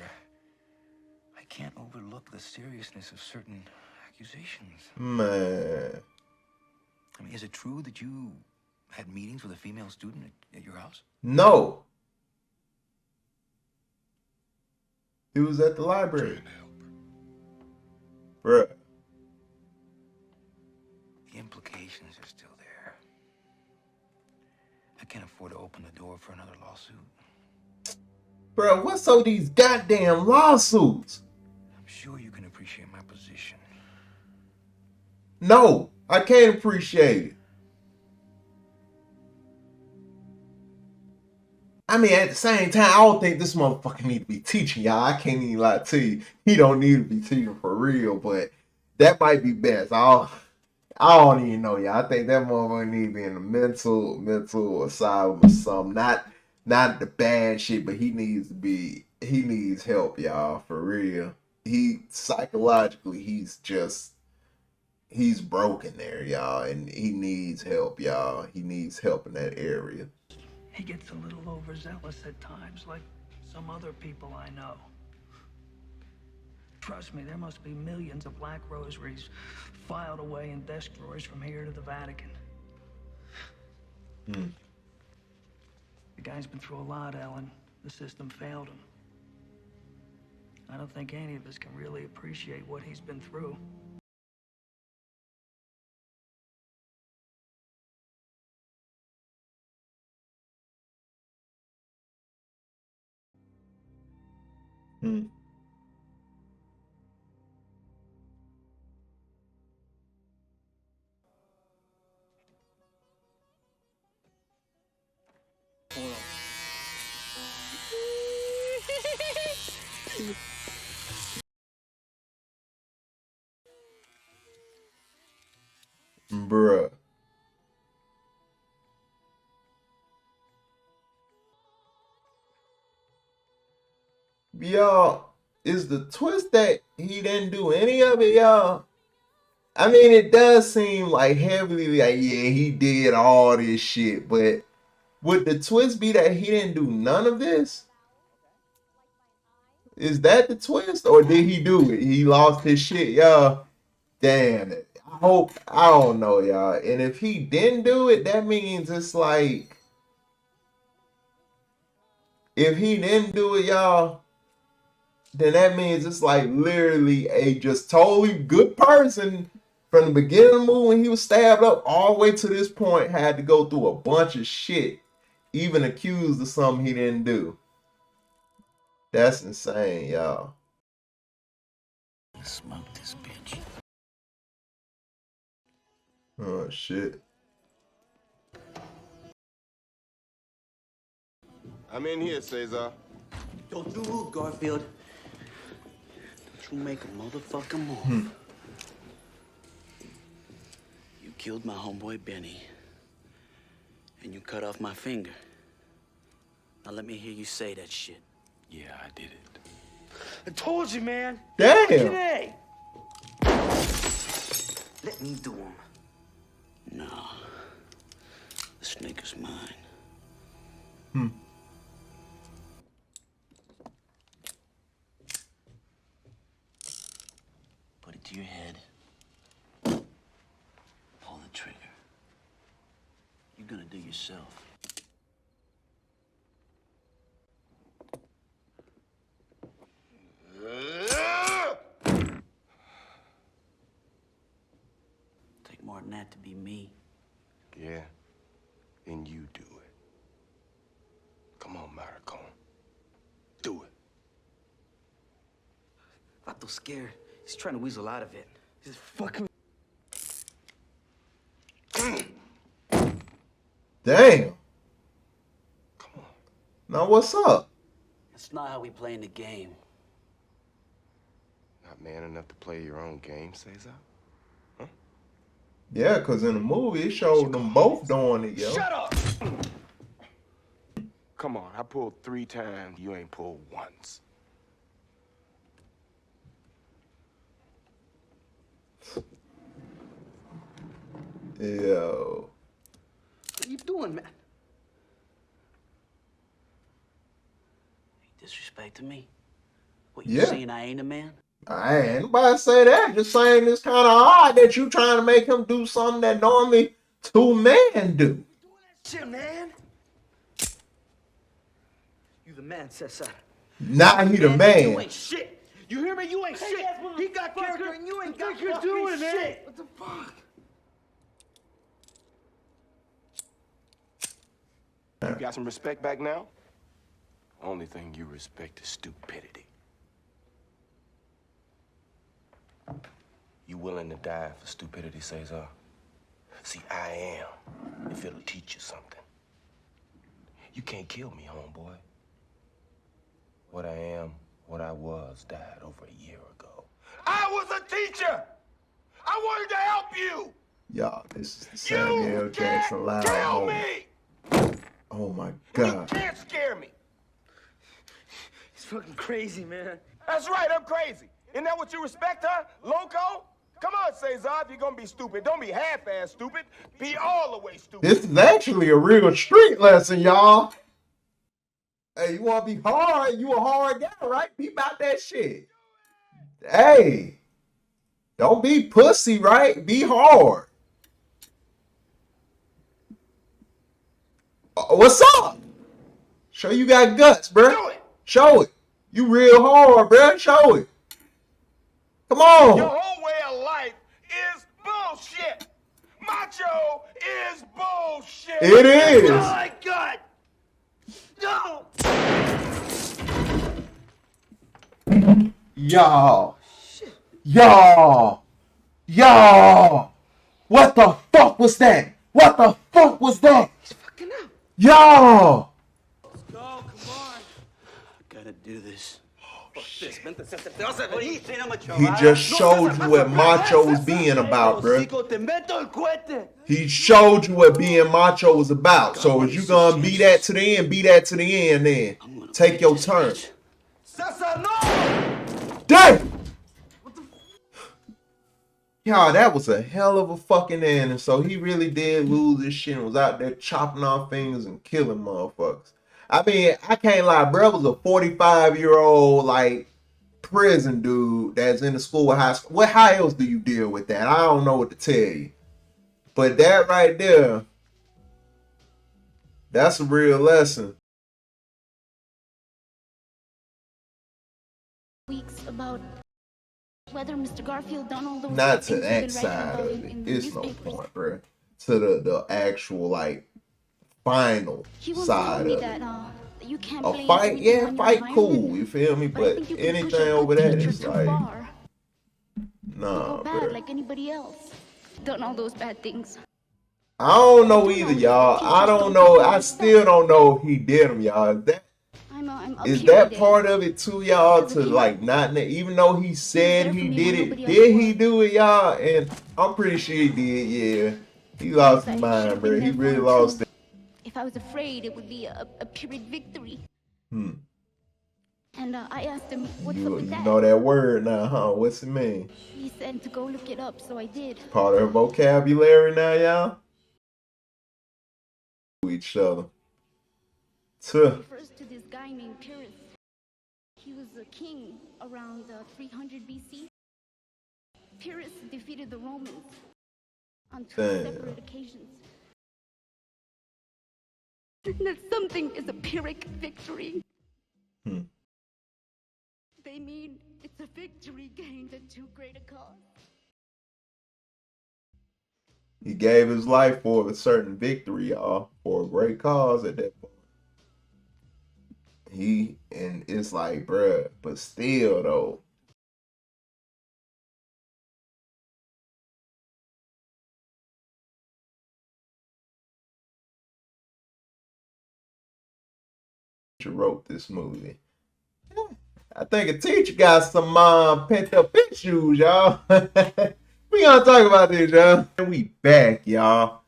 I can't overlook the seriousness of certain accusations. Man. I mean, is it true that you had meetings with a female student at your house? No. He was at the library. Bruh. The implications are still there. I can't afford to open the door for another lawsuit. Bruh, what's all these goddamn lawsuits? I'm sure you can appreciate my position. No, I can't appreciate it. I mean, at the same time, I don't think this motherfucker need to be teaching y'all. I can't even lie to you. He don't need to be teaching for real, but that might be best. I don't even know, y'all. I think that motherfucker need to be in a mental asylum or something. Not the bad shit, but he needs help, y'all, for real. He psychologically, he's broken there, y'all, and he needs help, y'all. He needs help in that area. He gets a little overzealous at times, like some other people I know. Trust me, there must be millions of black rosaries filed away in desk drawers from here to the Vatican. The guy's been through a lot, Ellen. The system failed him. I don't think any of us can really appreciate what he's been through. Bruh. Y'all, is the twist that he didn't do any of it, y'all? I mean, it does seem like heavily like, yeah, he did all this shit, but would the twist be that he didn't do none of this? Is that the twist, or did he do it? He lost his shit, y'all. Damn it. I don't know, y'all. And if he didn't do it, that means it's like, if he didn't do it, y'all, then that means it's like literally a just totally good person from the beginning of the movie when he was stabbed up all the way to this point had to go through a bunch of shit, even accused of something he didn't do. That's insane, y'all. Smoke this bitch. Oh shit. I'm in here, Cesar. Don't you move, Garfield. Don't you make a motherfucking move. You killed my homeboy Benny. And you cut off my finger. Now let me hear you say that shit. Yeah, I did it. I told you, man. Damn. Fucking A. Let me do him. No. The snake is mine. Put it to your head. Pull the trigger. You're gonna do yourself. Take more than that to be me. Yeah, and you do it. Come on, Maricon. Do it. Vato scared. He's trying to weasel out of it. He's fucking. Damn. Come on. Now what's up? That's not how we play in the game. Not man enough to play your own game, Cesar? Yeah, because in the movie, it showed them both doing it, yo. Shut up! Come on, I pulled 3 times. You ain't pulled once. Yo. What are you doing, man? You disrespecting me? What, you Yeah. saying I ain't a man? I ain't nobody say that. Just saying it's kind of odd that you trying to make him do something that normally 2 men do. Shit, man. You the man, Cesar. Now he the You man. ain't shit. You hear me? You ain't shit. He got character and you ain't got you're fucking doing, man? shit. What the fuck? You got some respect back now? Only thing you respect is stupidity. You willing to die for stupidity, Cesar? See, I am, if it'll teach you something. You can't kill me, homeboy. What I am, what I was, died over a year ago. I was a teacher! I wanted to help you! Y'all, this is the Samuel Jackson live moment. Oh my God. You can't scare me! He's fucking crazy, man. That's right, I'm crazy. Isn't that what you respect, huh? Loco? Come on, Cesar, if you're gonna be stupid, don't be half-ass stupid. Be all the way stupid. This is actually a real street lesson, y'all. Hey, you want to be hard? You a hard guy, right? Be about that shit. Hey, don't be pussy, right? Be hard. What's up? Show you got guts, bro. Do it. Show it. You real hard, bro. Show it. Come on. Your whole way of life is bullshit. Macho is bullshit. It is. Oh my God. No. Y'all. What the fuck was that? What the fuck was that? He's fucking out. Y'all. Let's go, come on. Gotta do this. He just showed you what macho was being about, bro. He showed you what being macho was about. So if you gonna be that to the end, be that to the end then. Take your turn. Damn! Y'all, that was a hell of a fucking ending. So he really did lose his shit and was out there chopping off fingers and killing motherfuckers. I mean, I can't lie, bro was a 45-year-old, like, prison dude that's in the school with high school. How else do you deal with that? I don't know what to tell you. But that right there, that's a real lesson. Weeks about whether Mr. Garfield done all those Not to things that we've been side writing of about it. in the It's no newspapers. point, bro. To the actual, like, final He once side told me of that it. you can't A blame fight, everything yeah, on your fight environment, cool, you feel me? but I But think you can push anything a over good that teacher is too like, far. nah, Go bad bro. like anybody else. Done all those bad things. I don't know either, y'all. I don't know. I still don't know if he did them, y'all. I'm Is that part of it too, y'all? To like not, even though he said he did it, did he do it, y'all? And I'm pretty sure he did. Yeah, he lost his mind, bro. He really lost it. If I was afraid, it would be a Pyrrhic victory. Hmm. And I asked him, what's up You with that? know that word now, huh? What's it mean? He said to go look it up, so I did. Part of her vocabulary now, y'all. Each other. Tuh. Refers to this guy named Pyrrhus. He was a king around 300 BC. Pyrrhus defeated the Romans on two separate occasions. That something is a Pyrrhic victory. Hmm. They mean it's a victory gained at too great a cost. He gave his life for a certain victory, y'all, for a great cause at that point. And it's like, bruh, but still though. Wrote this movie. I think a teacher got some pent up issues, y'all. We gonna talk about this, y'all. We back, y'all.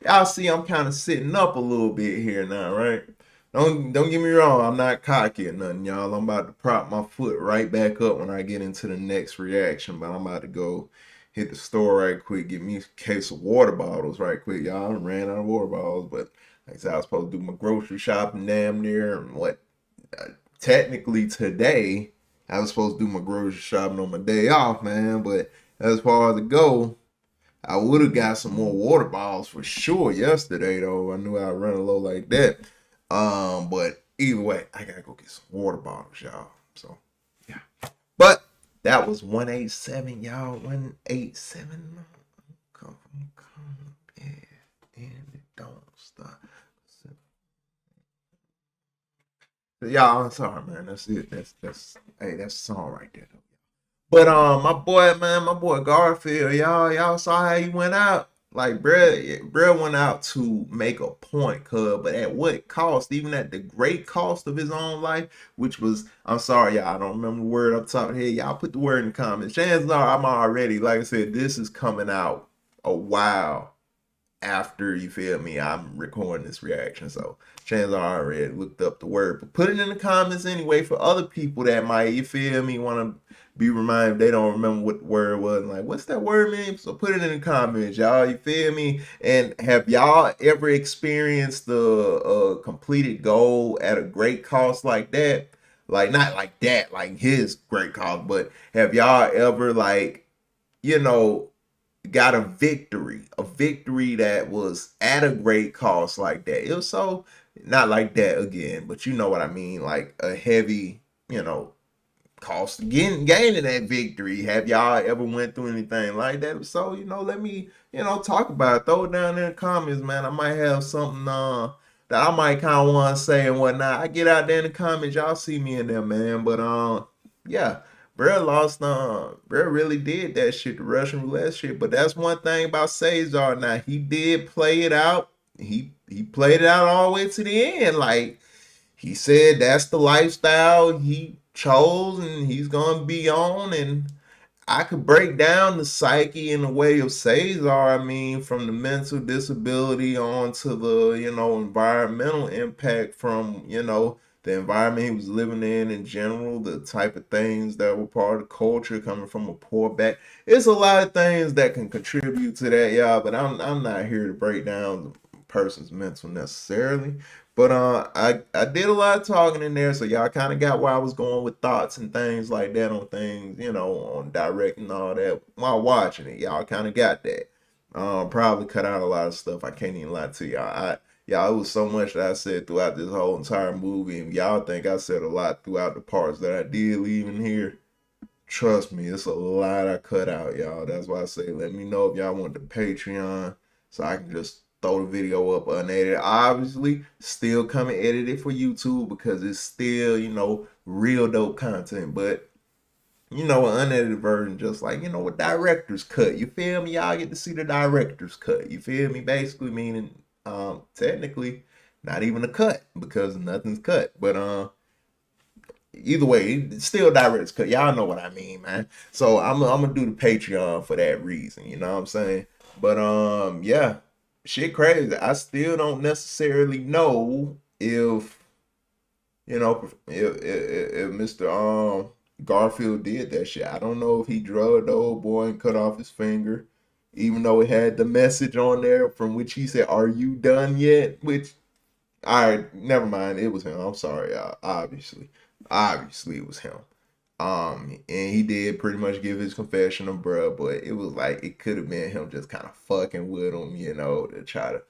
Y'all see I'm kind of sitting up a little bit here now, right? Don't get me wrong, I'm not cocky or nothing, y'all. I'm about to prop my foot right back up when I get into the next reaction, but I'm about to go hit the store right quick, get me a case of water bottles right quick, y'all. I ran out of water bottles, but like I said, I was supposed to do my grocery shopping damn near, and technically today, I was supposed to do my grocery shopping on my day off, man, but as far as it go, I would have got some more water bottles for sure yesterday, though. I knew I'd run low like that. But either way, I gotta go get some water bottles, y'all. So yeah. But that was 187, y'all. 187. Come, yeah, and it don't stop. Y'all, I'm sorry, man. That's it. That's hey, that's the song right there. But my boy, man, my boy Garfield, y'all saw how he went out. Like, bruh went out to make a point, but at what cost? Even at the great cost of his own life, which was, I'm sorry, y'all, I don't remember the word up top here. Y'all put the word in the comments. Chances are I'm already, like I said, this is coming out a while after, you feel me, I'm recording this reaction. So chances are I already looked up the word. But put it in the comments anyway for other people that might, you feel me, want to be reminded they don't remember what the word was. Like, what's that word mean? So put it in the comments, y'all. You feel me? And have y'all ever experienced the completed goal at a great cost like that? Like, not like that, like his great cost, but have y'all ever, like, you know, got a victory that was at a great cost like that? It was so not like that again, but you know what I mean, like a heavy, cost gaining that victory. Have y'all ever went through anything like that? So, let me, talk about it. Throw it down in the comments, man. I might have something that I might kind of want to say and whatnot. I get out there in the comments, y'all see me in there, man. But yeah, bro lost. Bro really did that shit, the Russian roulette shit. But that's one thing about Cesar. Now he did play it out. He played it out all the way to the end. Like, he said that's the lifestyle he chose and he's gonna be on. And I could break down the psyche in the way of Cesar. I mean, from the mental disability on to the, environmental impact from, the environment he was living in general, the type of things that were part of the culture coming from a poor back. It's a lot of things that can contribute to that, y'all, but I'm not here to break down the person's mental necessarily. But I did a lot of talking in there, so y'all kind of got where I was going with thoughts and things like that on things, on directing all that while watching it. Y'all kind of got that. Probably cut out a lot of stuff. I can't even lie to y'all. Y'all, it was so much that I said throughout this whole entire movie, and y'all think I said a lot throughout the parts that I did leave in here. Trust me, it's a lot I cut out, y'all. That's why I say let me know if y'all want the Patreon so I can just throw the video up unedited. Obviously, still coming edited for YouTube because it's still, real dope content. But, an unedited version, just like, a director's cut. You feel me? Y'all get to see the director's cut. You feel me? Basically meaning, technically, not even a cut because nothing's cut. But, either way, it's still director's cut. Y'all know what I mean, man. So I'm gonna do the Patreon for that reason. You know what I'm saying? But yeah, shit crazy. I still don't necessarily know if if Mr. Garfield did that shit. I don't know if he drugged the old boy and cut off his finger, even though it had the message on there from which he said, "Are you done yet?" Which, all right, never mind. It was him. I'm sorry, y'all. Obviously, it was him. And he did pretty much give his confession of bruh, but it was like it could have been him just kind of fucking with him, to try to,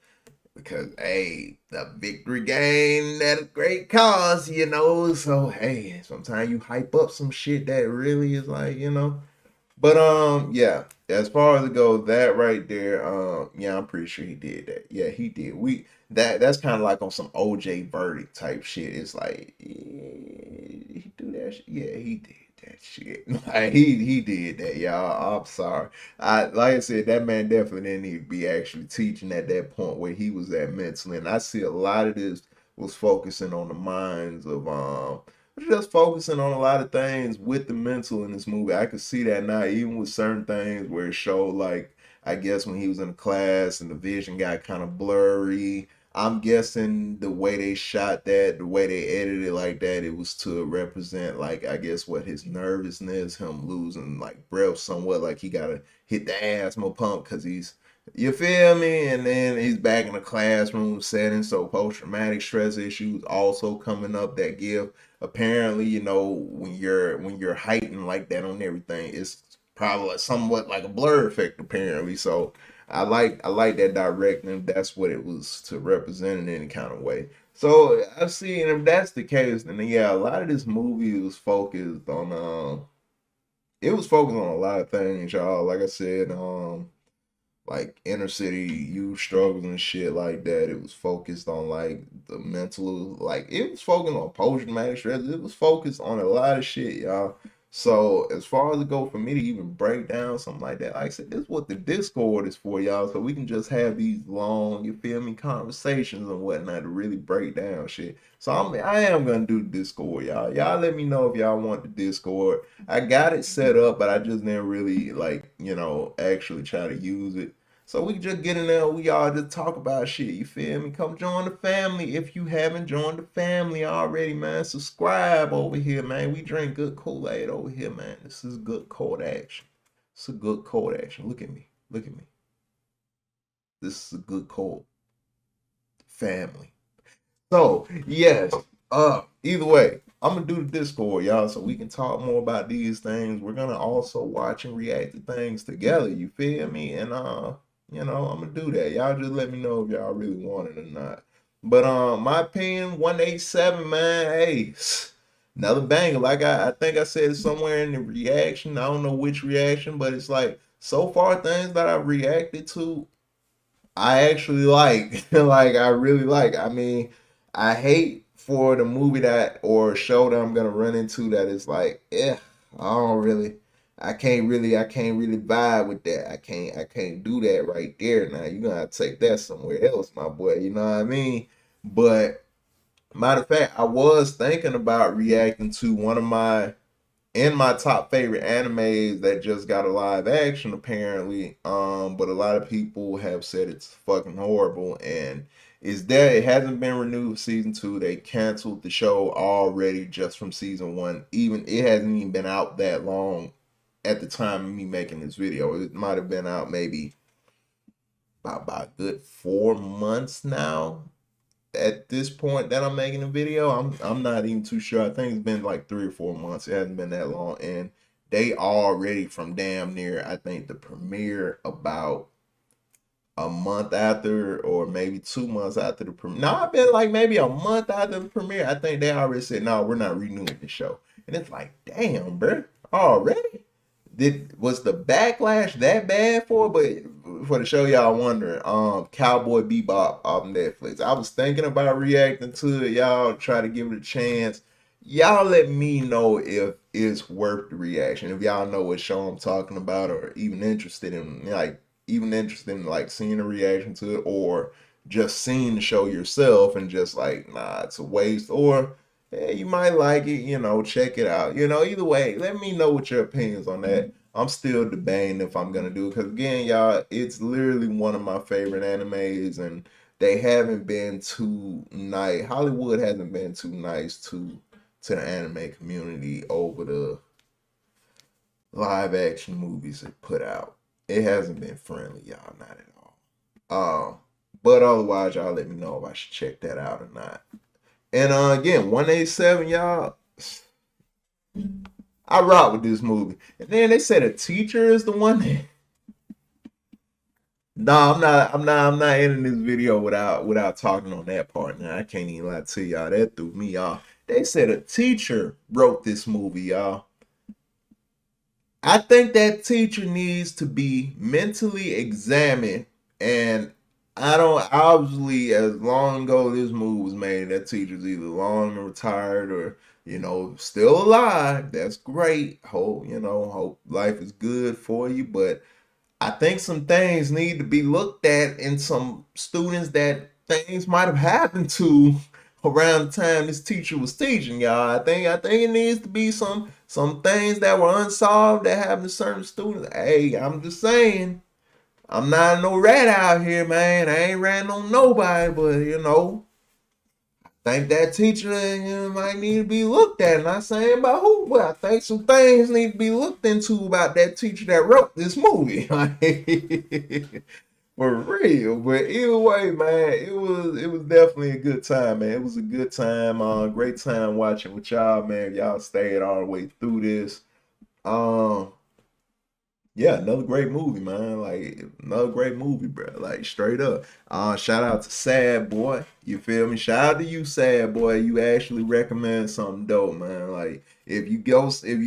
because hey, the victory gained at a great cause, So hey, sometimes you hype up some shit that really is like, But yeah, as far as it goes, that right there, yeah, I'm pretty sure he did that. Yeah, he did. That's kind of like on some OJ verdict type shit. It's like, yeah, he do that shit. Yeah, he did that shit. Like, he did that, y'all. I'm sorry. Like I said, that man definitely didn't need to be actually teaching at that point where he was at mentally. And I see a lot of this was focusing on the minds of just focusing on a lot of things with the mental in this movie. I could see that now, even with certain things where it showed, like, I guess when he was in class and the vision got kind of blurry. I'm guessing the way they shot that, the way they edited it like that, it was to represent, like, I guess what his nervousness, him losing like breath somewhat, like he gotta hit the asthma pump because he's, you feel me? And then he's back in the classroom setting, so post-traumatic stress issues also coming up that give, apparently, when you're heightened like that on everything, it's probably somewhat like a blur effect apparently. So I like that directing. That's what it was to represent in any kind of way. So I've seen if that's the case, then yeah, a lot of this movie was focused on it was focused on a lot of things, y'all. Like I said, like inner city youth struggles and shit like that. It was focused on like the mental, like it was focused on post-traumatic stress. It was focused on a lot of shit, y'all. So as far as it go for me to even break down something like that, like I said, this is what the Discord is for, y'all. So we can just have these long, you feel me, conversations and whatnot to really break down shit. So I am gonna do the Discord, y'all. Y'all let me know if y'all want the Discord. I got it set up, but I just didn't really like, actually try to use it. So we just get in there, we all just talk about shit, you feel me? Come join the family if you haven't joined the family already, man. Subscribe over here, man. We drink good Kool-Aid over here, man. This is good cold action. It's a good cold action. Look at me. Look at me. This is a good cold family. So, yes, either way, I'm gonna do the Discord, y'all, so we can talk more about these things. We're gonna also watch and react to things together, you feel me? And I'm gonna do that. Y'all just let me know if y'all really want it or not. But my opinion, 187, man, hey, another banger. Like I think I said somewhere in the reaction. I don't know which reaction, but it's like so far things that I reacted to I actually like. Like I really like. I mean, I hate for the movie that or show that I'm gonna run into that is like, I don't really I can't really vibe with that. I can't do that right there. Now you're gonna have to take that somewhere else, my boy. You know what I mean? But matter of fact, I was thinking about reacting to one of my top favorite animes that just got a live action apparently. But a lot of people have said it's fucking horrible and it hasn't been renewed for season 2. They canceled the show already just from season 1. Even it hasn't even been out that long at the time of me making this video. It might have been out maybe about a good 4 months now at this point that I'm making a video. I'm not even too sure. I think it's been like 3 or 4 months. It hasn't been that long, and they already from damn near I think the premiere about a month after or maybe 2 months after the premiere. No, I've been like maybe a month after the premiere. I think they already said no, we're not renewing the show, and it's like damn, bro, already. Was the backlash that bad for it? But for the show y'all wondering, Cowboy Bebop on Netflix. I was thinking about reacting to it, y'all. Try to give it a chance. Y'all let me know if it's worth the reaction. If y'all know what show I'm talking about, or even interested in like seeing a reaction to it, or just seeing the show yourself and just like, nah, it's a waste, or you might like it, check it out. Either way, let me know what your opinions on that. I'm still debating if I'm gonna do it because again, y'all, it's literally one of my favorite animes, and they haven't been too nice. Hollywood hasn't been too nice to the anime community over the live action movies they put out. It hasn't been friendly, y'all, not at all. But otherwise, y'all let me know if I should check that out or not. And again, 187, y'all. I rock with this movie. And then they said a teacher is the one that. No, I'm not ending this video without talking on that part. Now I can't even lie to y'all. That threw me off. They said a teacher wrote this movie, y'all. I think that teacher needs to be mentally examined, and I don't obviously as long ago this movie was made, that teacher's either long and retired or still alive. That's great. Hope life is good for you, but I think some things need to be looked at in some students that things might have happened to around the time this teacher was teaching, y'all. I think it needs to be some things that were unsolved that happened to certain students. Hey, I'm just saying, I'm not no rat out here, man. I ain't ratting on nobody, but think that teacher might need to be looked at. Not saying about who, but I think some things need to be looked into about that teacher that wrote this movie. For real. But either way, man, it was definitely a good time, man. It was a good time. Great time watching with y'all, man. Y'all stayed all the way through this. Yeah, another great movie, man. Like another great movie, bro. Like straight up. Shout out to Sad Boy. You feel me? Shout out to you, Sad Boy. You actually recommend something dope, man. Like if you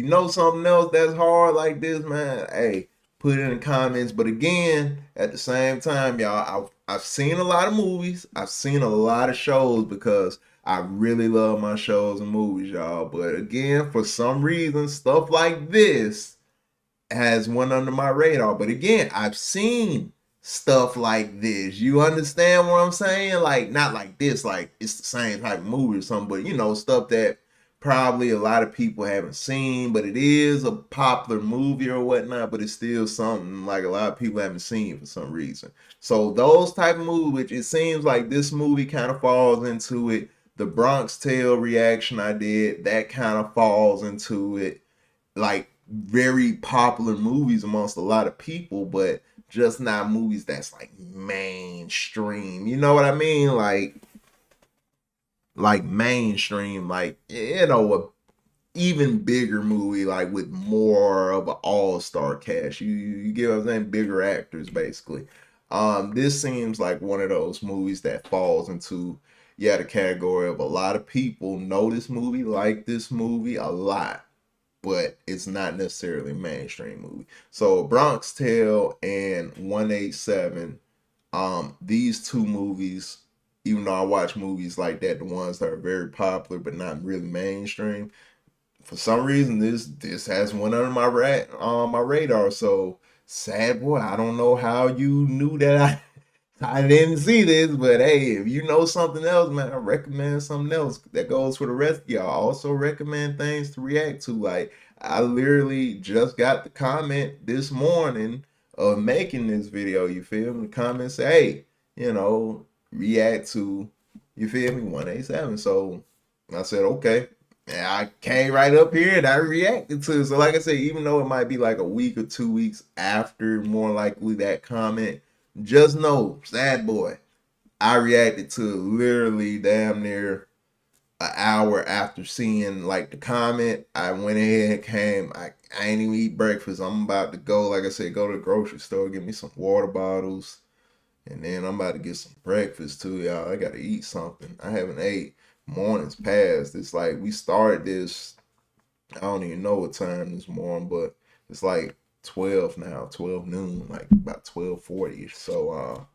know something else that's hard like this, man, hey, put it in the comments. But again, at the same time, y'all, I've seen a lot of movies. I've seen a lot of shows because I really love my shows and movies, y'all. But again, for some reason, stuff like this has went under my radar. But again, I've seen stuff like this. You understand what I'm saying? Like not like this, like it's the same type of movie or something, but you know, stuff that probably a lot of people haven't seen, but it is a popular movie or whatnot, but it's still something like a lot of people haven't seen for some reason. So those type of movies, which it seems like this movie kind of falls into it. The Bronx Tale reaction I did, that kind of falls into it. Like very popular movies amongst a lot of people, but just not movies that's like mainstream. You know what I mean? Like mainstream, like you know, a even bigger movie, like with more of an all-star cast. You get what I'm saying? Bigger actors, basically. This seems like one of those movies that falls into the category of a lot of people know this movie, like this movie a lot, but it's not necessarily a mainstream movie. So Bronx Tale and 187, these two movies, even though I watch movies like that, the ones that are very popular but not really mainstream, for some reason this has went under my radar. So Sad Boy, I don't know how you knew that I didn't see this, but hey, if you know something else, man, I recommend something else. That goes for the rest of y'all. I also recommend things to react to. Like, I literally just got the comment this morning of making this video. You feel me? The comment say, hey, react to, you feel me, 187. So I said, okay. And I came right up here and I reacted to it. So like I said, even though it might be like a week or 2 weeks after, more likely, that comment, just know, Sad Boy, I reacted to it literally damn near an hour after seeing like the comment. I went ahead and came. I ain't even eat breakfast. I'm about to go, like I said, go to the grocery store, get me some water bottles, and then I'm about to get some breakfast too, y'all. I gotta eat something. I haven't ate. Morning's past. It's like we started this, I don't even know what time this morning, but it's like 12 now, 12 noon, like about 12:40. So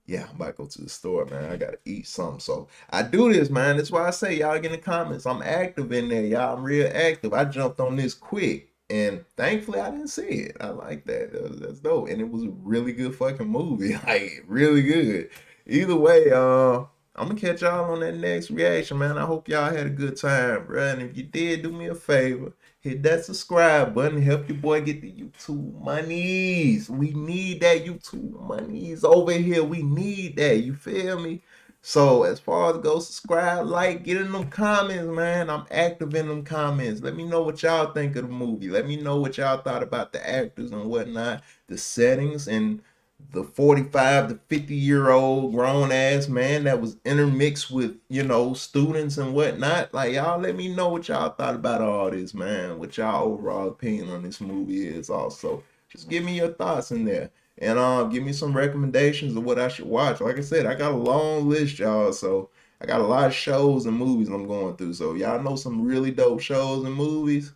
yeah, I'm about to go to the store, man. I gotta eat something. So I do this, man. That's why I say y'all get in the comments. I'm active in there, y'all. I'm real active. I jumped on this quick. And thankfully I didn't see it. I like that. That's dope. And it was a really good fucking movie. Like really good. Either way, I'm gonna catch y'all on that next reaction, man. I hope y'all had a good time, bro. And if you did, do me a favor. Hit that subscribe button. Help your boy get the YouTube monies. We need that YouTube monies over here. We need that. You feel me? So as far as go subscribe, like, get in them comments, man. I'm active in them comments. Let me know what y'all think of the movie. Let me know what y'all thought about the actors and whatnot, the settings, and the 45 to 50-year-old grown ass man that was intermixed with, students and whatnot. Like, y'all let me know what y'all thought about all this, man. What y'all overall opinion on this movie is also. Just give me your thoughts in there. And give me some recommendations of what I should watch. Like I said, I got a long list, y'all. So I got a lot of shows and movies I'm going through. So y'all know some really dope shows and movies,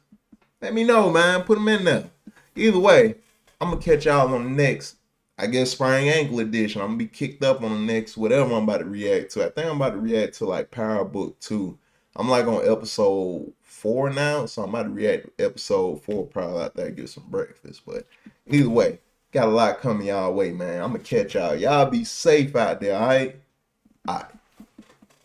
let me know, man. Put them in there. Either way, I'm going to catch y'all on the next, I guess, Spring Ankle Edition. I'm going to be kicked up on the next whatever I'm about to react to. I think I'm about to react to like Power Book 2. I'm like on episode 4 now, so I'm about to react to episode 4 probably after I get some breakfast. But either way, got a lot coming y'all way, man. I'm going to catch y'all. Y'all be safe out there, all right? All right.